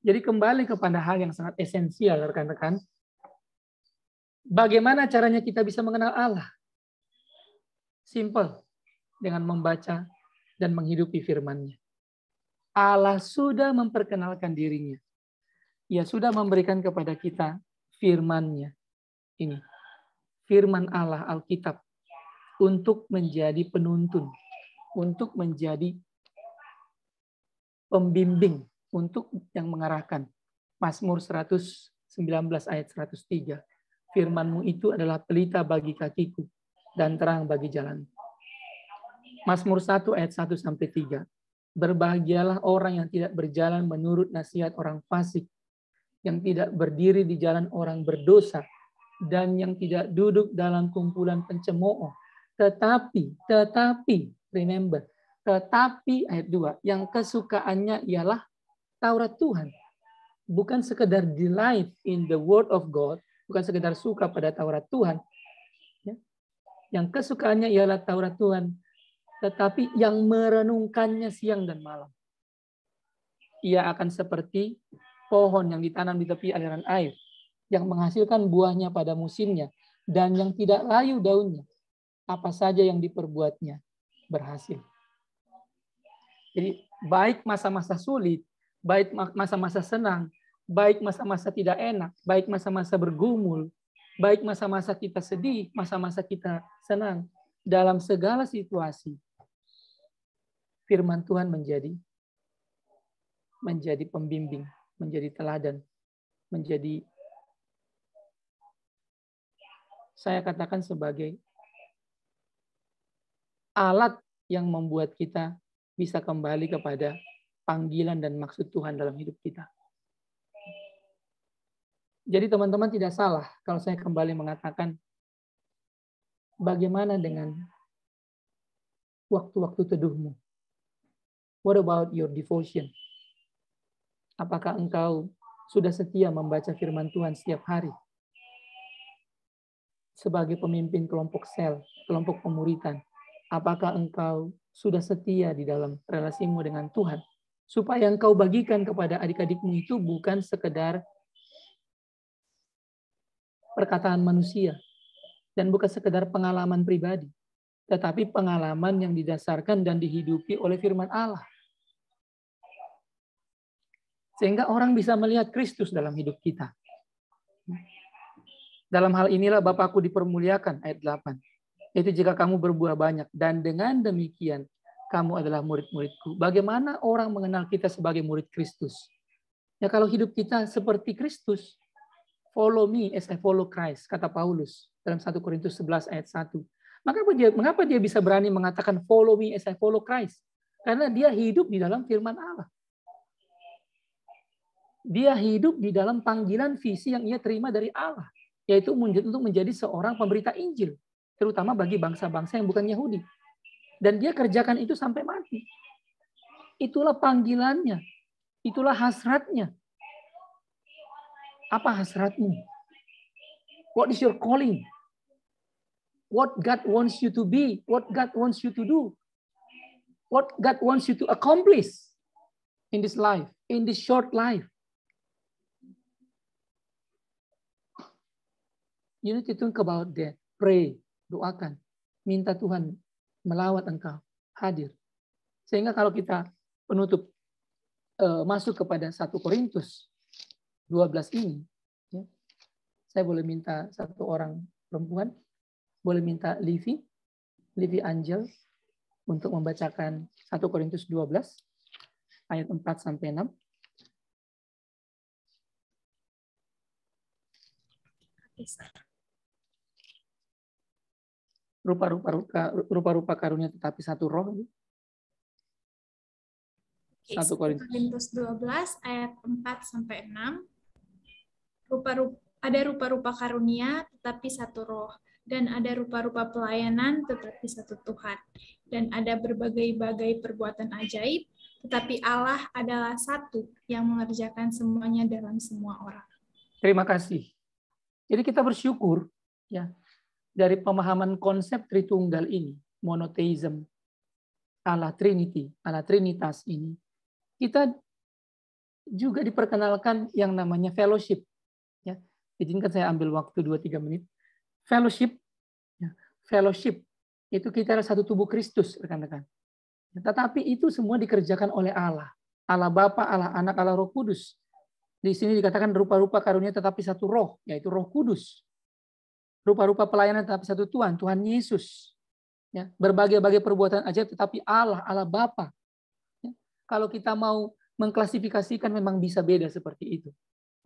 Jadi kembali kepada hal yang sangat esensial, rekan-rekan. Bagaimana caranya kita bisa mengenal Allah? Simple, dengan membaca dan menghidupi firman-Nya. Allah sudah memperkenalkan dirinya. Ia sudah memberikan kepada kita firman-Nya. Ini, firman Allah, Alkitab, untuk menjadi penuntun, untuk menjadi pembimbing, untuk yang mengarahkan. Mazmur 119 ayat 103. Firman-Mu itu adalah pelita bagi kakiku dan terang bagi jalan. Mazmur 1 ayat 1-3. Berbahagialah orang yang tidak berjalan menurut nasihat orang fasik, yang tidak berdiri di jalan orang berdosa, dan yang tidak duduk dalam kumpulan pencemooh. Tetapi, remember, tetapi ayat 2, yang kesukaannya ialah Taurat Tuhan. Bukan sekedar delight in the word of God, bukan sekedar suka pada Taurat Tuhan. Yang kesukaannya ialah Taurat Tuhan, tetapi yang merenungkannya siang dan malam. Ia akan seperti pohon yang ditanam di tepi aliran air, yang menghasilkan buahnya pada musimnya, dan yang tidak layu daunnya. Apa saja yang diperbuatnya berhasil. Jadi baik masa-masa sulit, baik masa-masa senang, baik masa-masa tidak enak, baik masa-masa bergumul, baik masa-masa kita sedih, masa-masa kita senang, dalam segala situasi, firman Tuhan menjadi pembimbing, menjadi teladan, menjadi, saya katakan, sebagai alat yang membuat kita bisa kembali kepada panggilan dan maksud Tuhan dalam hidup kita. Jadi teman-teman tidak salah kalau saya kembali mengatakan, bagaimana dengan waktu-waktu teduhmu? What about your devotion? Apakah engkau sudah setia membaca firman Tuhan setiap hari? Sebagai pemimpin kelompok sel, kelompok pemuritan, apakah engkau sudah setia di dalam relasimu dengan Tuhan? Supaya engkau bagikan kepada adik-adikmu itu bukan sekedar perkataan manusia dan bukan sekedar pengalaman pribadi, tetapi pengalaman yang didasarkan dan dihidupi oleh firman Allah. Sehingga orang bisa melihat Kristus dalam hidup kita. Dalam hal inilah Bapakku dipermuliakan, ayat 8. Yaitu jika kamu berbuah banyak, dan dengan demikian kamu adalah murid-muridku. Bagaimana orang mengenal kita sebagai murid Kristus? Ya kalau hidup kita seperti Kristus. Follow me as I follow Christ, kata Paulus dalam 1 Korintus 11 ayat 1. Mengapa dia bisa berani mengatakan follow me as I follow Christ? Karena dia hidup di dalam firman Allah. Dia hidup di dalam panggilan visi yang ia terima dari Allah, yaitu untuk menjadi seorang pemberita Injil, terutama bagi bangsa-bangsa yang bukan Yahudi. Dan dia kerjakan itu sampai mati. Itulah panggilannya. Itulah hasratnya. Apa hasratmu? What is your calling? What God wants you to be? What God wants you to do? What God wants you to accomplish in this life, in this short life? You need to think about that. Pray, doakan. Minta Tuhan melawat engkau, hadir. Sehingga kalau kita penutup masuk kepada 1 Korintus 12 ini, ya, saya boleh minta satu orang perempuan, boleh minta Livi Angel untuk membacakan 1 Korintus 12 ayat 4 sampai 6. Rupa-rupa karunia tetapi satu roh. 1 Korintus 12 ayat 4 sampai 6. Ada rupa-rupa karunia tetapi satu roh, dan ada rupa-rupa pelayanan tetapi satu Tuhan, dan ada berbagai-bagai perbuatan ajaib, tetapi Allah adalah satu yang mengerjakan semuanya dalam semua orang. Terima kasih. Jadi kita bersyukur ya dari pemahaman konsep Tritunggal ini, monotheism, Allah Trinity, Allah Trinitas ini, kita juga diperkenalkan yang namanya fellowship. Ya, izinkan saya ambil waktu 2-3 menit. Fellowship, ya, fellowship itu kita adalah satu tubuh Kristus, rekan-rekan. Tetapi itu semua dikerjakan oleh Allah, Allah Bapa, Allah Anak, Allah Roh Kudus. Di sini dikatakan rupa-rupa karunia tetapi satu roh, yaitu Roh Kudus. Rupa-rupa pelayanan tetapi satu Tuhan, Tuhan Yesus. Ya, berbagai-bagai perbuatan ajaib tetapi Allah, Allah Bapa. Ya, kalau kita mau mengklasifikasikan memang bisa beda seperti itu.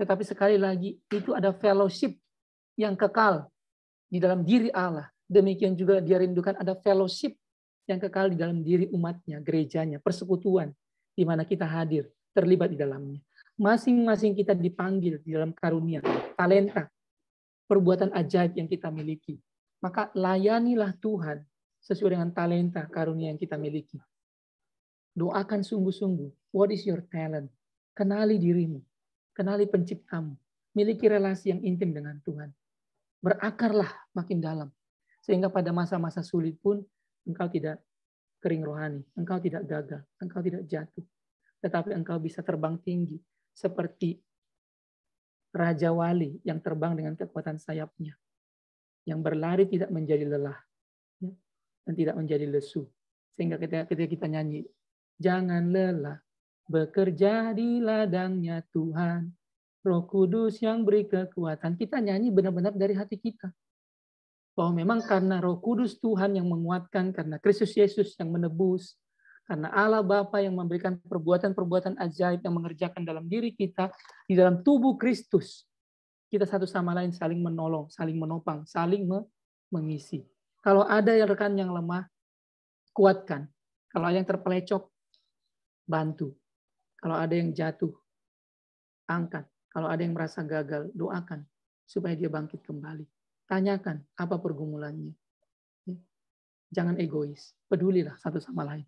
Tetapi sekali lagi itu ada fellowship yang kekal di dalam diri Allah. Demikian juga dia rindukan ada fellowship yang kekal di dalam diri umatnya, gerejanya, persekutuan, di mana kita hadir, terlibat di dalamnya. Masing-masing kita dipanggil di dalam karunia, talenta, perbuatan ajaib yang kita miliki. Maka layanilah Tuhan sesuai dengan talenta karunia yang kita miliki. Doakan sungguh-sungguh. What is your talent? Kenali dirimu. Kenali penciptamu. Miliki relasi yang intim dengan Tuhan. Berakarlah makin dalam. Sehingga pada masa-masa sulit pun engkau tidak kering rohani. Engkau tidak gagal. Engkau tidak jatuh. Tetapi engkau bisa terbang tinggi. Seperti Raja Wali yang terbang dengan kekuatan sayapnya. Yang berlari tidak menjadi lelah. Dan tidak menjadi lesu. Sehingga ketika kita nyanyi, jangan lelah, bekerja di ladangnya Tuhan. Roh Kudus yang beri kekuatan. Kita nyanyi benar-benar dari hati kita. Bahwa memang karena Roh Kudus Tuhan yang menguatkan, karena Kristus Yesus yang menebus, karena Allah Bapa yang memberikan perbuatan-perbuatan ajaib yang mengerjakan dalam diri kita, di dalam tubuh Kristus, kita satu sama lain saling menolong, saling menopang, saling mengisi. Kalau ada yang rekan yang lemah, kuatkan. Kalau ada yang terpelecok, bantu. Kalau ada yang jatuh, angkat. Kalau ada yang merasa gagal, doakan supaya dia bangkit kembali. Tanyakan apa pergumulannya. Jangan egois, pedulilah satu sama lain.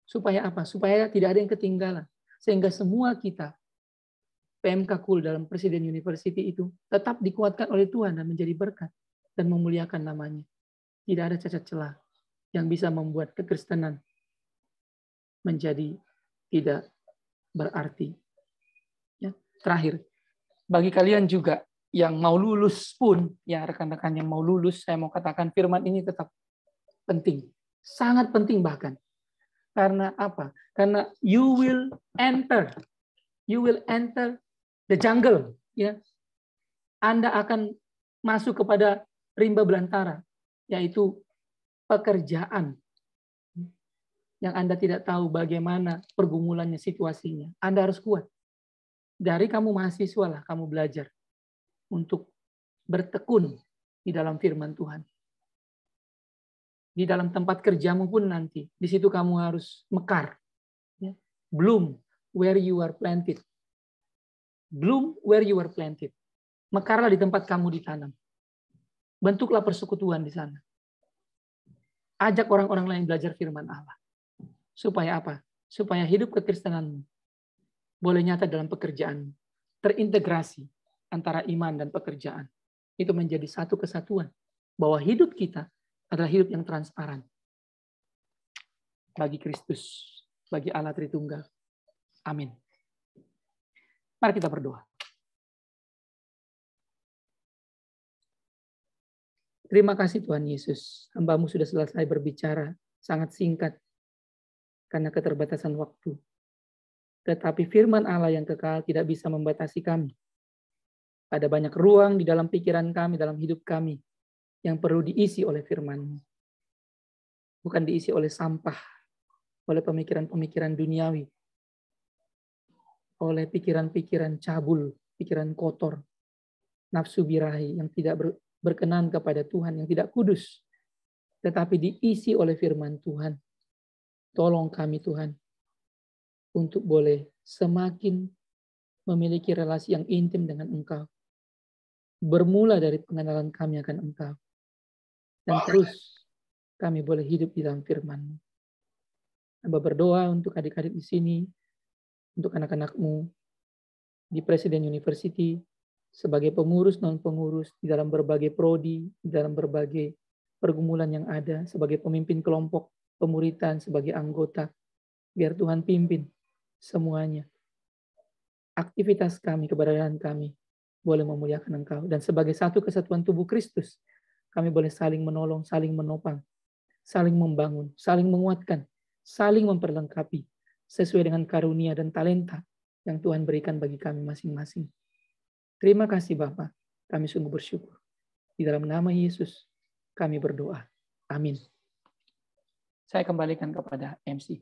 Supaya apa? Supaya tidak ada yang ketinggalan. Sehingga semua kita, PMK Kul dalam Presiden University itu, tetap dikuatkan oleh Tuhan dan menjadi berkat dan memuliakan namanya. Tidak ada cacat celah yang bisa membuat kekristenan menjadi tidak berarti. Ya. Terakhir, bagi kalian juga yang mau lulus pun, ya rekan-rekan yang mau lulus, saya mau katakan firman ini tetap penting. Sangat penting bahkan. Karena apa? Karena you will enter the jungle. Ya. Anda akan masuk kepada rimba belantara, yaitu pekerjaan yang Anda tidak tahu bagaimana pergumulannya, situasinya. Anda harus kuat. Dari kamu mahasiswa lah, kamu belajar untuk bertekun di dalam firman Tuhan. Di dalam tempat kerjamu pun nanti, di situ kamu harus mekar. Ya. Bloom where you are planted. Bloom where you are planted. Mekarlah di tempat kamu ditanam. Bentuklah persekutuan di sana. Ajak orang-orang lain belajar firman Allah. Supaya apa? Supaya hidup kekristenanmu boleh nyata dalam pekerjaan. Terintegrasi antara iman dan pekerjaan. Itu menjadi satu kesatuan. Bahwa hidup kita adalah hidup yang transparan. Bagi Kristus. Bagi Allah Tritunggal. Amin. Mari kita berdoa. Terima kasih Tuhan Yesus. Hamba-Mu sudah selesai berbicara. Sangat singkat. Karena keterbatasan waktu. Tetapi firman Allah yang kekal tidak bisa membatasi kami. Ada banyak ruang di dalam pikiran kami, dalam hidup kami, yang perlu diisi oleh firman-Mu. Bukan diisi oleh sampah, oleh pemikiran-pemikiran duniawi, oleh pikiran-pikiran cabul, pikiran kotor, nafsu birahi yang tidak berkenan kepada Tuhan, yang tidak kudus, tetapi diisi oleh firman Tuhan. Tolong kami Tuhan, untuk boleh semakin memiliki relasi yang intim dengan Engkau. Bermula dari pengenalan kami akan Engkau. Dan terus kami boleh hidup di dalam firman-Mu. Hamba berdoa untuk adik-adik di sini, untuk anak-anak-Mu di Presiden University, sebagai pengurus, non-pengurus, di dalam berbagai prodi, di dalam berbagai pergumulan yang ada, sebagai pemimpin kelompok, pemuritan, sebagai anggota, biar Tuhan pimpin semuanya. Aktivitas kami, keberadaan kami, boleh memuliakan Engkau. Dan sebagai satu kesatuan tubuh Kristus, kami boleh saling menolong, saling menopang, saling membangun, saling menguatkan, saling memperlengkapi, sesuai dengan karunia dan talenta yang Tuhan berikan bagi kami masing-masing. Terima kasih Bapa, kami sungguh bersyukur. Di dalam nama Yesus, kami berdoa. Amin. Saya kembalikan kepada MC.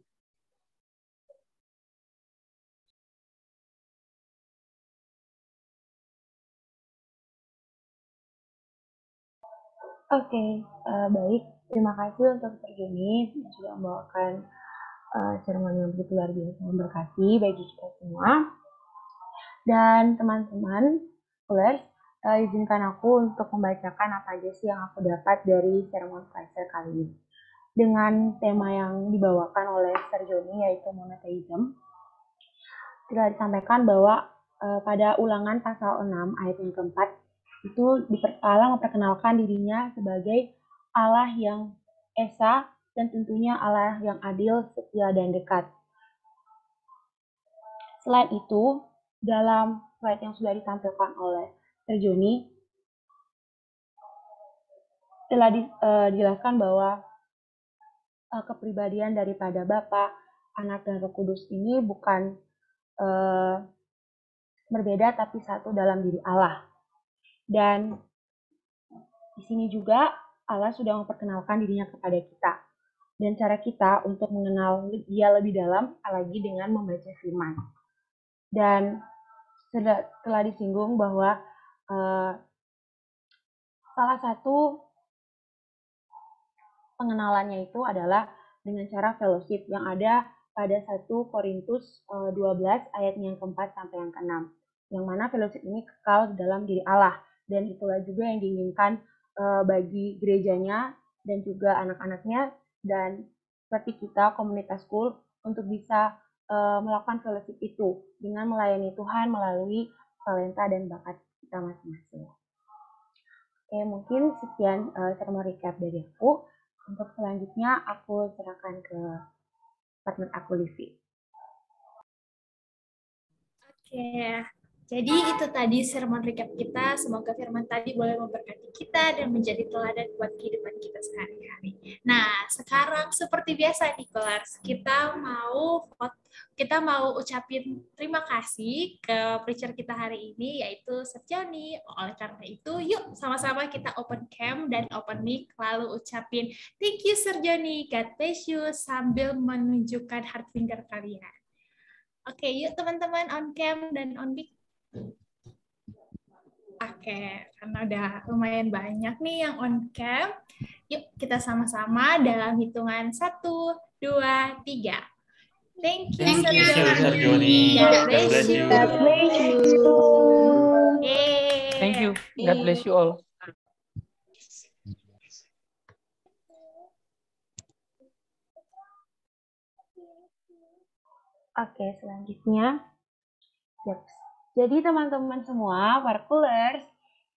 Oke, baik. Terima kasih untuk Dr. Juni yang sudah membawakan seremoni yang begitu luar biasa memberkati bagi kita semua. Dan teman-teman, Pulers, izinkan aku untuk membacakan apa aja sih yang aku dapat dari seremoni Pfizer kali ini. Dengan tema yang dibawakan oleh Dr. Joni, yaitu monotheism, telah disampaikan bahwa pada ulangan pasal 6 ayat yang keempat, itu Allah memperkenalkan dirinya sebagai Allah yang esa dan tentunya Allah yang adil, setia, dan dekat. Selain itu, dalam slide yang sudah ditampilkan oleh Terjuni, telah dijelaskan bahwa kepribadian daripada Bapa, Anak, dan Roh Kudus ini bukan berbeda, tapi satu dalam diri Allah. Dan di sini juga Allah sudah memperkenalkan dirinya kepada kita. Dan cara kita untuk mengenal Dia lebih dalam lagi dengan membaca firman. Dan telah disinggung bahwa salah satu pengenalannya itu adalah dengan cara fellowship yang ada pada 1 Korintus 12 ayatnya yang keempat sampai yang keenam. Yang mana fellowship ini kekal dalam diri Allah. Dan itulah juga yang diinginkan bagi gerejanya dan juga anak-anaknya dan seperti kita komunitas school untuk bisa melakukan fellowship itu dengan melayani Tuhan melalui talenta dan bakat kita masing-masing. Oke, mungkin sekian sermon recap dari aku. Untuk selanjutnya aku serahkan ke partner aku, Livi. Oke, jadi itu tadi sermon recap kita. Semoga firman tadi boleh memberkati kita dan menjadi teladan buat kehidupan kita sehari-hari. Nah, sekarang seperti biasa nih, Kolars, kita mau ucapin terima kasih ke preacher kita hari ini, yaitu Sir Joni. Oleh karena itu, yuk sama-sama kita open cam dan open mic, lalu ucapin thank you Sir Joni, God bless you, sambil menunjukkan heart finger kalian. Oke, yuk teman-teman on cam dan on mic. Oke, karena udah lumayan banyak nih yang on cam. Yuk kita sama-sama dalam hitungan 1, 2, 3. Thank you, Sir Joni. God bless you. God bless you. Yay. Thank you. God bless you all. Oke, selanjutnya. Yep. Jadi teman-teman semua, Parkoolers,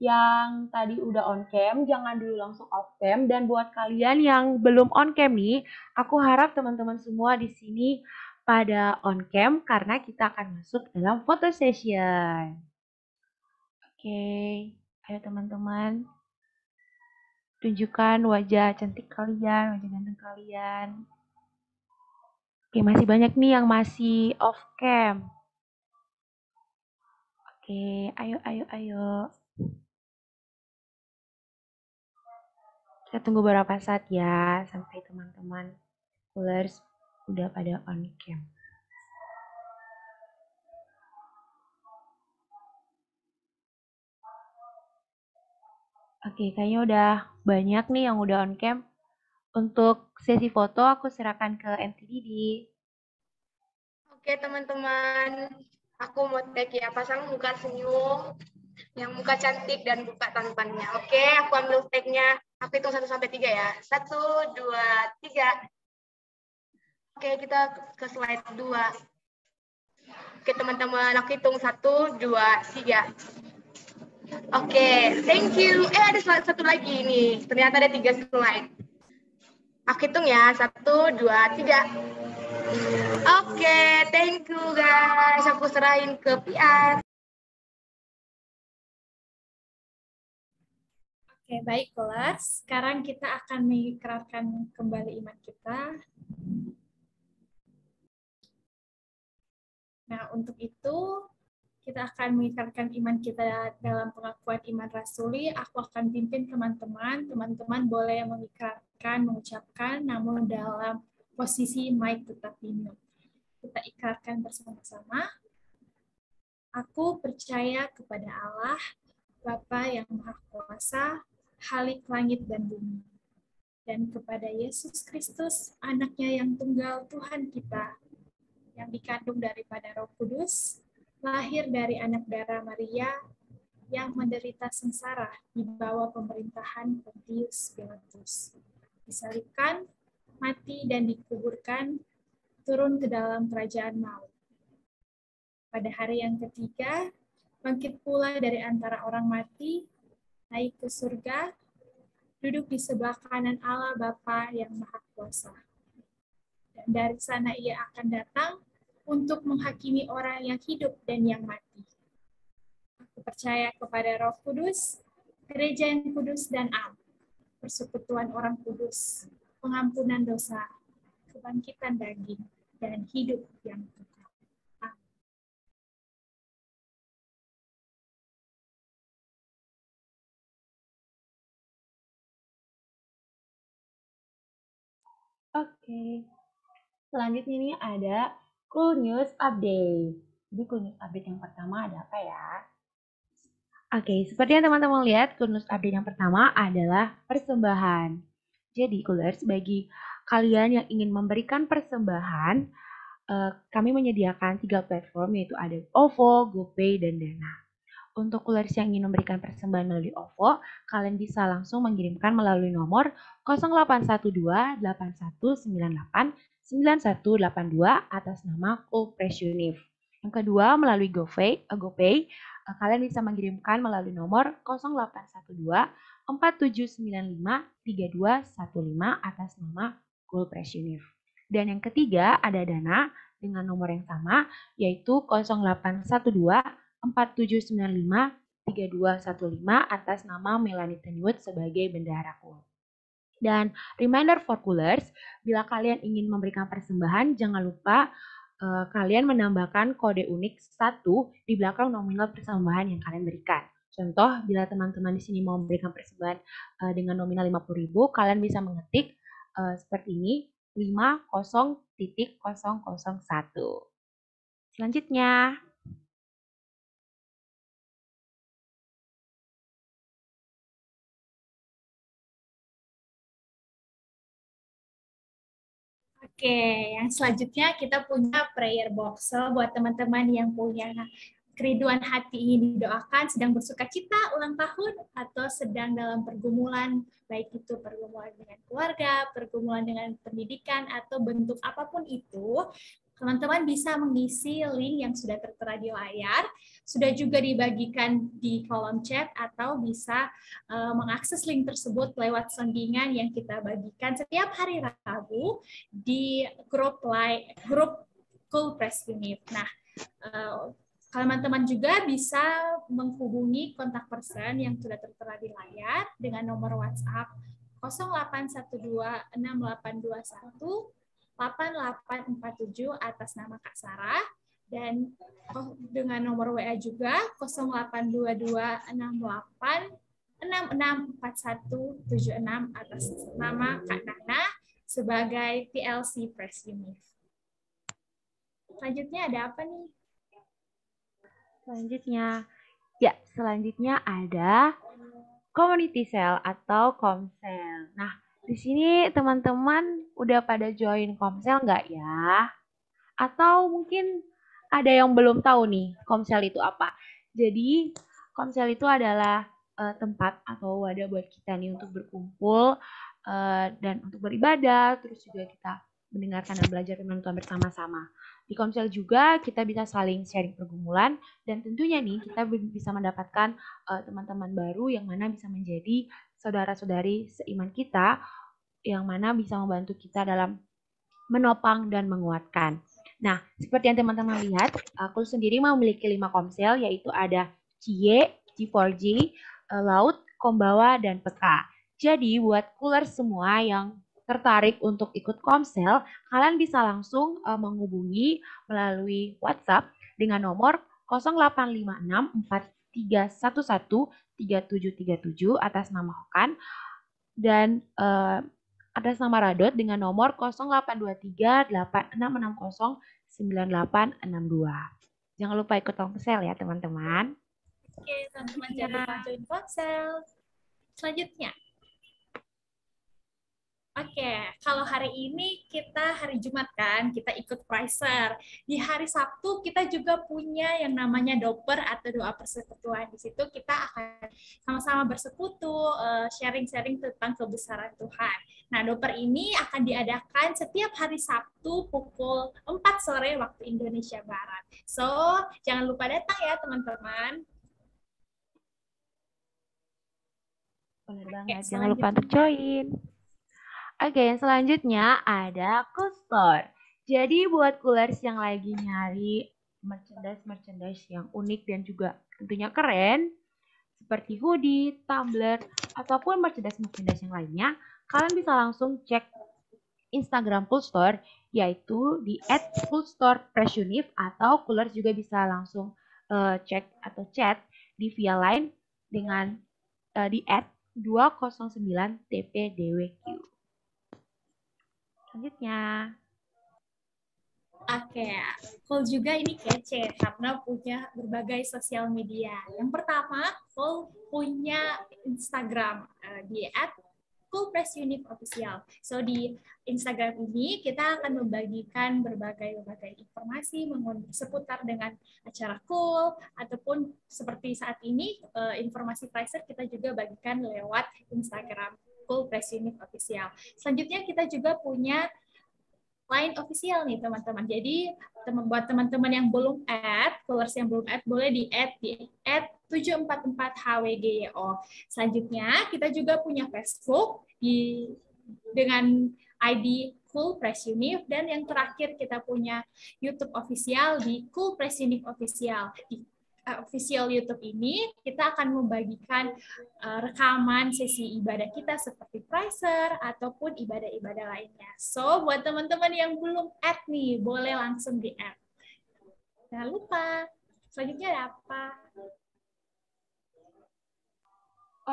yang tadi udah on cam, jangan dulu langsung off cam. Dan buat kalian yang belum on cam nih, aku harap teman-teman semua di sini pada on cam karena kita akan masuk dalam foto session. Oke, ayo teman-teman. Tunjukkan wajah cantik kalian, wajah ganteng kalian. Oke, masih banyak nih yang masih off cam. Oke, ayo. Kita tunggu beberapa saat ya, sampai teman-teman Parkoolers udah pada on cam. Oke, kayaknya udah banyak nih yang udah on cam. Untuk sesi foto aku serahkan ke MTDD. Oke teman-teman, aku mau tag ya, pasang muka senyum, yang muka cantik dan buka tampannya. Oke, aku ambil tagnya, aku hitung 1-3 ya. 1, 2, 3. Oke, kita ke slide 2. Oke teman-teman, aku hitung 1, 2, 3. Oke, thank you. Ada slide satu lagi nih, ternyata ada 3 slide. Aku hitung ya, 1, 2, 3. Oke, thank you guys. Aku serahin ke PR. Oke, baik kelas. Sekarang kita akan mengikrarkan kembali iman kita. Nah, untuk itu kita akan mengikrarkan iman kita dalam pengakuan iman rasuli. Aku akan pimpin teman-teman. Teman-teman boleh mengikrarkan, mengucapkan, namun dalam posisi mic tetap di mute. Kita ikrarkan bersama-sama. Aku percaya kepada Allah, Bapa yang Maha Kuasa, Khalik langit dan bumi. dan kepada Yesus Kristus, anaknya yang tunggal Tuhan kita, yang dikandung daripada Roh Kudus, lahir dari anak darah Maria, yang menderita sengsara di bawah pemerintahan Pontius Pilatus. Disalibkan, mati, dan dikuburkan, turun ke dalam kerajaan maut. Pada hari yang ketiga, bangkit pula dari antara orang mati, naik ke surga, duduk di sebelah kanan Allah Bapa yang Maha Kuasa. Dan dari sana ia akan datang untuk menghakimi orang yang hidup dan yang mati. Aku percaya kepada Roh Kudus, gereja yang kudus dan am, persekutuan orang kudus, pengampunan dosa, kebangkitan daging, dan hidup yang kekal. Amin. Oke. Selanjutnya ini ada Cool News Update. Jadi Cool News Update yang pertama ada apa ya? Oke, seperti yang teman-teman lihat, Cool News Update yang pertama adalah persembahan. Jadi, Coolers, bagi kalian yang ingin memberikan persembahan, kami menyediakan 3 platform, yaitu ada OVO, GoPay, dan Dana. Untuk Coolers yang ingin memberikan persembahan melalui OVO, kalian bisa langsung mengirimkan melalui nomor 0812 8198 9182 atas nama Cool Press Unif. Yang kedua, melalui GoPay, kalian bisa mengirimkan melalui nomor 0812 4795 3215 atas nama Cool Press Unif. Dan yang ketiga, ada Dana dengan nomor yang sama, yaitu 0812 4795 3215 atas nama Melanie Tenwood sebagai bendahara Cool. Dan reminder for Coolers, bila kalian ingin memberikan persembahan, jangan lupa kalian menambahkan kode unik 1 di belakang nominal persembahan yang kalian berikan. Contoh, bila teman-teman di sini mau memberikan persembahan dengan nominal 50.000, kalian bisa mengetik seperti ini, 50.001. Selanjutnya, Oke, yang selanjutnya kita punya prayer box. So, buat teman-teman yang punya kerinduan hati ingin didoakan, sedang bersuka cita ulang tahun, atau sedang dalam pergumulan, baik itu pergumulan dengan keluarga, pergumulan dengan pendidikan, atau bentuk apapun itu, teman-teman bisa mengisi link yang sudah tertera di layar, sudah juga dibagikan di kolom chat, atau bisa mengakses link tersebut lewat sandingan yang kita bagikan setiap hari Rabu di grup Cool Press Unif. Nah, teman-teman juga bisa menghubungi kontak person yang sudah tertera di layar dengan nomor WhatsApp 0812 6821 8847 atas nama Kak Sarah, dan dengan nomor WA juga 0822 68 664176 atas nama Kak Nana sebagai TLC Press Unif. Selanjutnya ada apa nih? Selanjutnya ada Community Cell atau Komsel. Nah, di sini teman-teman udah pada join Komsel nggak ya? Atau mungkin ada yang belum tahu nih Komsel itu apa? Jadi Komsel itu adalah tempat atau wadah buat kita nih untuk berkumpul dan untuk beribadah, terus juga kita mendengarkan dan belajar firman Tuhan bersama-sama. Di Komsel juga kita bisa saling sharing pergumulan, dan tentunya nih kita bisa mendapatkan teman-teman baru yang mana bisa menjadi saudara-saudari seiman kita, yang mana bisa membantu kita dalam menopang dan menguatkan. Nah, seperti yang teman-teman lihat, aku sendiri memiliki 5 Komsel, yaitu ada Cie, G4G, Laut, Kombawa, dan Peka. Jadi, buat Coolers semua yang tertarik untuk ikut Komsel, kalian bisa langsung menghubungi melalui WhatsApp dengan nomor 0856 4311 3737 atas nama Hokan, dan atas nama Radot dengan nomor 0823 8660 9862. Jangan lupa ikut Komsel ya, teman-teman. Oke, teman-teman jangan lupa join Komsel. Selanjutnya. Oke, kalau hari ini kita hari Jumat kan, kita ikut Pricer. Di hari Sabtu kita juga punya yang namanya Doper atau doa persekutuan. Di situ kita akan sama-sama bersekutu, sharing-sharing tentang kebesaran Tuhan. Nah, Doper ini akan diadakan setiap hari Sabtu pukul 4 sore waktu Indonesia Barat. So, jangan lupa datang ya teman-teman. Benar banget, jangan lupa untuk join. Oke, yang selanjutnya ada Cool Store. Jadi buat coolers yang lagi nyari merchandise yang unik dan juga tentunya keren, seperti hoodie, tumbler, ataupun merchandise yang lainnya, kalian bisa langsung cek Instagram Cool Store, yaitu di @coolstorepressunif, atau coolers juga bisa langsung cek atau chat di via line dengan di @209tpdwq. Selanjutnya. Oke, Cool juga ini kece karena punya berbagai sosial media. Yang pertama, Cool punya Instagram di @coolpressunifofficial. So di Instagram ini kita akan membagikan berbagai informasi seputar dengan acara Cool, ataupun seperti saat ini informasi Pricer kita juga bagikan lewat Instagram Cool Pressunif Official. Selanjutnya kita juga punya line official nih teman-teman. Jadi buat teman-teman yang belum add, coolers yang belum add, boleh di add 744HWGYO. Selanjutnya kita juga punya Facebook dengan ID Cool Pressunif, dan yang terakhir kita punya YouTube official di Cool Pressunif Official. Di official YouTube ini kita akan membagikan rekaman sesi ibadah kita seperti Pricer ataupun ibadah-ibadah lainnya. So buat teman-teman yang belum add nih, boleh langsung di add. Jangan lupa. Selanjutnya ada apa?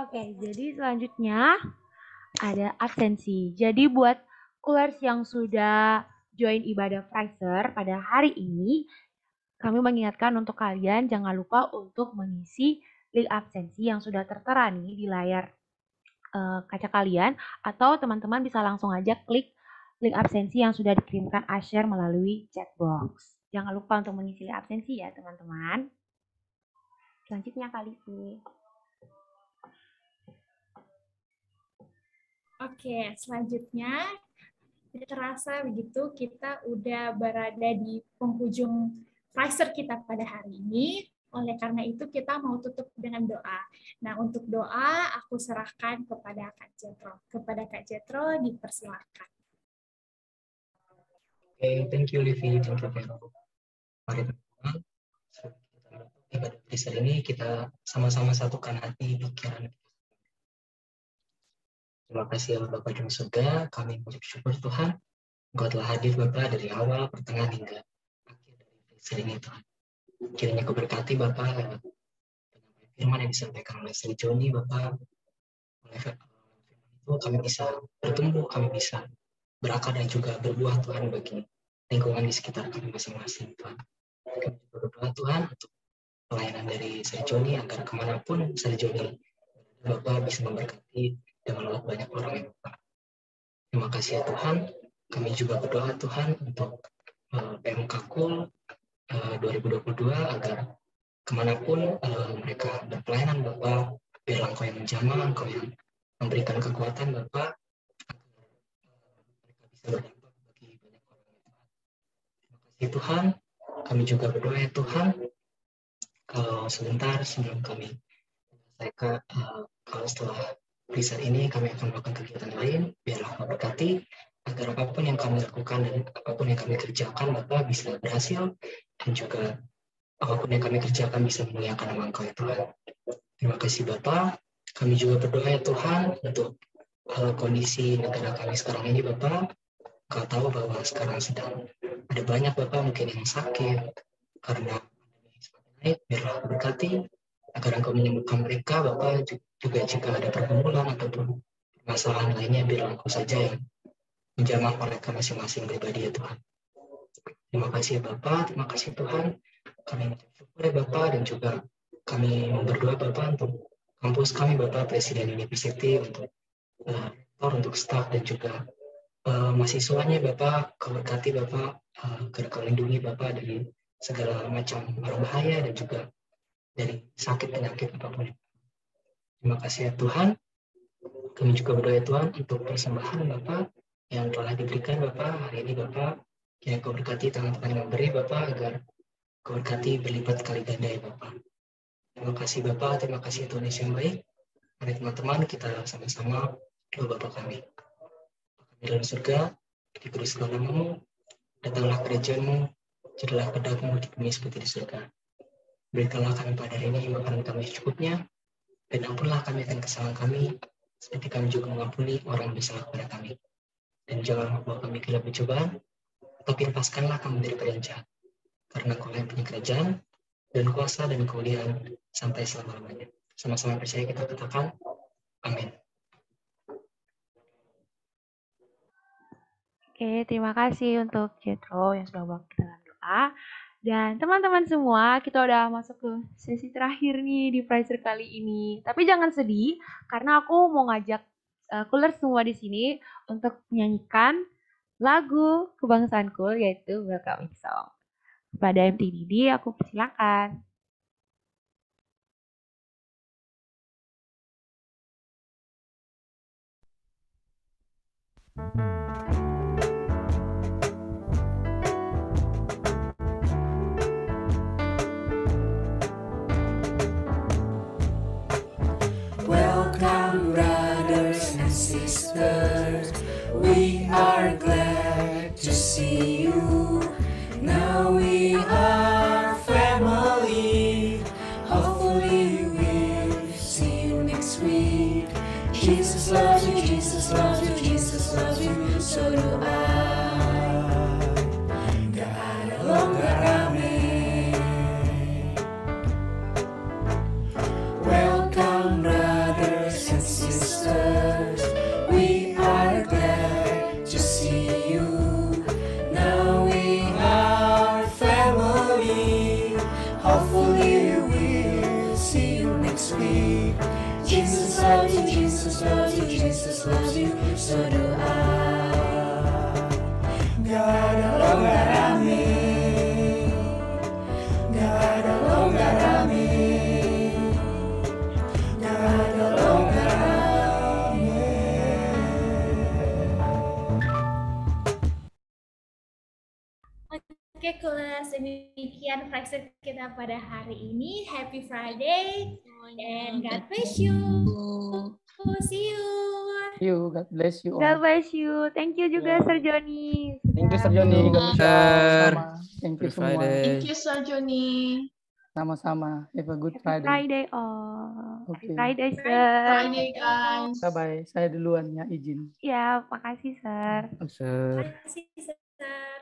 Oke, jadi selanjutnya ada absensi. Jadi buat coolers yang sudah join ibadah Pricer pada hari ini, kami mengingatkan untuk kalian jangan lupa untuk mengisi link absensi yang sudah tertera nih di layar kaca kalian, atau teman-teman bisa langsung aja klik link absensi yang sudah dikirimkan Asher melalui chat box. Jangan lupa untuk mengisi link absensi ya teman-teman. Selanjutnya kali ini. Oke, selanjutnya tidak terasa begitu kita udah berada di penghujung Pricer kita pada hari ini. Oleh karena itu kita mau tutup dengan doa. Nah, untuk doa aku serahkan kepada Kak Jetro. Kepada Kak Jetro dipersilakan. Oke, thank you Livi, thank you Vero. Mari teman-teman, ibadah Pricer ini kita sama-sama satukan hati, pikiran. Terima kasih ya Bapak di surga, kami mengucap syukur Tuhan. Engkau telah hadir Bapak dari awal, pertengahan hingga akhir dari Pricer ini Tuhan. Kiranya Kau berkati Bapak lewat firman yang disampaikan oleh Sri Joni Bapak. Oleh firman itu kami bisa bertumbuh, kami bisa berakar dan juga berbuah Tuhan bagi lingkungan di sekitar kami masing-masing Tuhan. Kami juga berdoa Tuhan untuk pelayanan dari Sri Joni agar kemanapun Sri Joni Bapak bisa memberkati dan melawat banyak orang yang Bapak. Terima kasih ya Tuhan. Kami juga berdoa Tuhan untuk PMK Cool 2022 agar kemanapun mereka berpelayanan Bapak, biarlah Engkau yang menjamah, Engkau yang memberikan kekuatan Bapak agar mereka bisa berdampak bagi banyak orang. Terima kasih Tuhan. Kami juga berdoa ya Tuhan, kalau sebentar sebelum kami selesaikan, kalau setelah Pricer ini kami akan melakukan kegiatan lain, biarlah Engkau berkati agar apapun yang kami lakukan dan apapun yang kami kerjakan Bapak bisa berhasil, dan juga apapun yang kami kerjakan bisa memuliakan nama Engkau ya Tuhan. Terima kasih Bapak. Kami juga berdoa ya Tuhan untuk kondisi negara kami sekarang ini Bapak. Engkau tahu bahwa sekarang sedang ada banyak Bapak mungkin yang sakit karena pandemi semakin naik. Biarlah berkati agar Engkau menyembuhkan mereka Bapak, juga jika ada pergumulan ataupun permasalahan lainnya, biarlah Engkau saja yang menjamah mereka masing-masing pribadi ya Tuhan. Terima kasih Bapak, terima kasih Tuhan. Kami mengucap syukur ya Bapak, dan juga kami berdoa Bapak untuk kampus kami Bapak, Presiden University, untuk untuk staf dan juga mahasiswanya Bapak, Kau berkati Bapak, Kau lindungi Bapak dari segala macam berbahaya dan juga dari sakit penyakit apapun. Terima kasih ya Tuhan. Kami juga berdoa Tuhan untuk persembahan Bapak yang telah diberikan Bapak hari ini Bapak. Kiranya Kau berkati tangan-tangan yang memberi Bapak agar Kau berkati berlipat kali ganda ya Bapak. Terima kasih Bapak, terima kasih Tuhan Yesus yang baik. Mari teman-teman kita sama-sama doa Bapa kami. Kami dalam surga, dikuduskan namamu, datanglah kerajaan-Mu, jadilah kehendak-Mu di bumi seperti di surga. Berikanlah kami pada hari ini makanan kami secukupnya, dan ampunilah kami akan kesalahan kami, seperti kami juga mengampuni orang yang bersalah kepada kami. Dan janganlah membawa kami ke dalam pencobaan, tapi lepaskanlah kami daripada yang jahat. Karena Kau yang punya kerajaan, dan kuasa dan kemuliaan sampai selama-lamanya. Sama-sama percaya kita katakan, amin. Oke, terima kasih untuk Jethro yang sudah mewakili dengan doa. Dan teman-teman semua, kita udah masuk ke sesi terakhir nih di Prizer kali ini. Tapi jangan sedih, karena aku mau ngajak Coolers semua di sini untuk menyanyikan lagu kebangsaanku, yaitu Welcoming Song. Kepada MTDD, aku persilakan. Welcome, brothers and sisters. We are glad to see you. Now we are family. Hopefully we'll see you next week. Jesus loves you, Jesus loves you, Jesus loves you. So do I. Gak ada longgar rame. Welcome, brothers and sisters. We are glad to see you. Now we are family. Hopefully we'll see you next week. Jesus loves you, Jesus loves you, Jesus loves you. So do I. Gak ada longgar rame. Gak ada longgar rame. Oke, Coolers, demikian Prizer kita pada hari ini. Happy Friday, and God bless you. See you. You, God bless you all. God bless you. Thank you juga, Sir Joni. Thank you, Sir Joni. Sama-sama. Thank you semua. Thank you, Sir Joni. Sama-sama. Have a good Friday. Friday all. Oke. Friday, Sir. Friday, guys. Bye-bye. Saya duluan ya, izin. Ya, makasih, Sir. Sir. Terima kasih, Sir.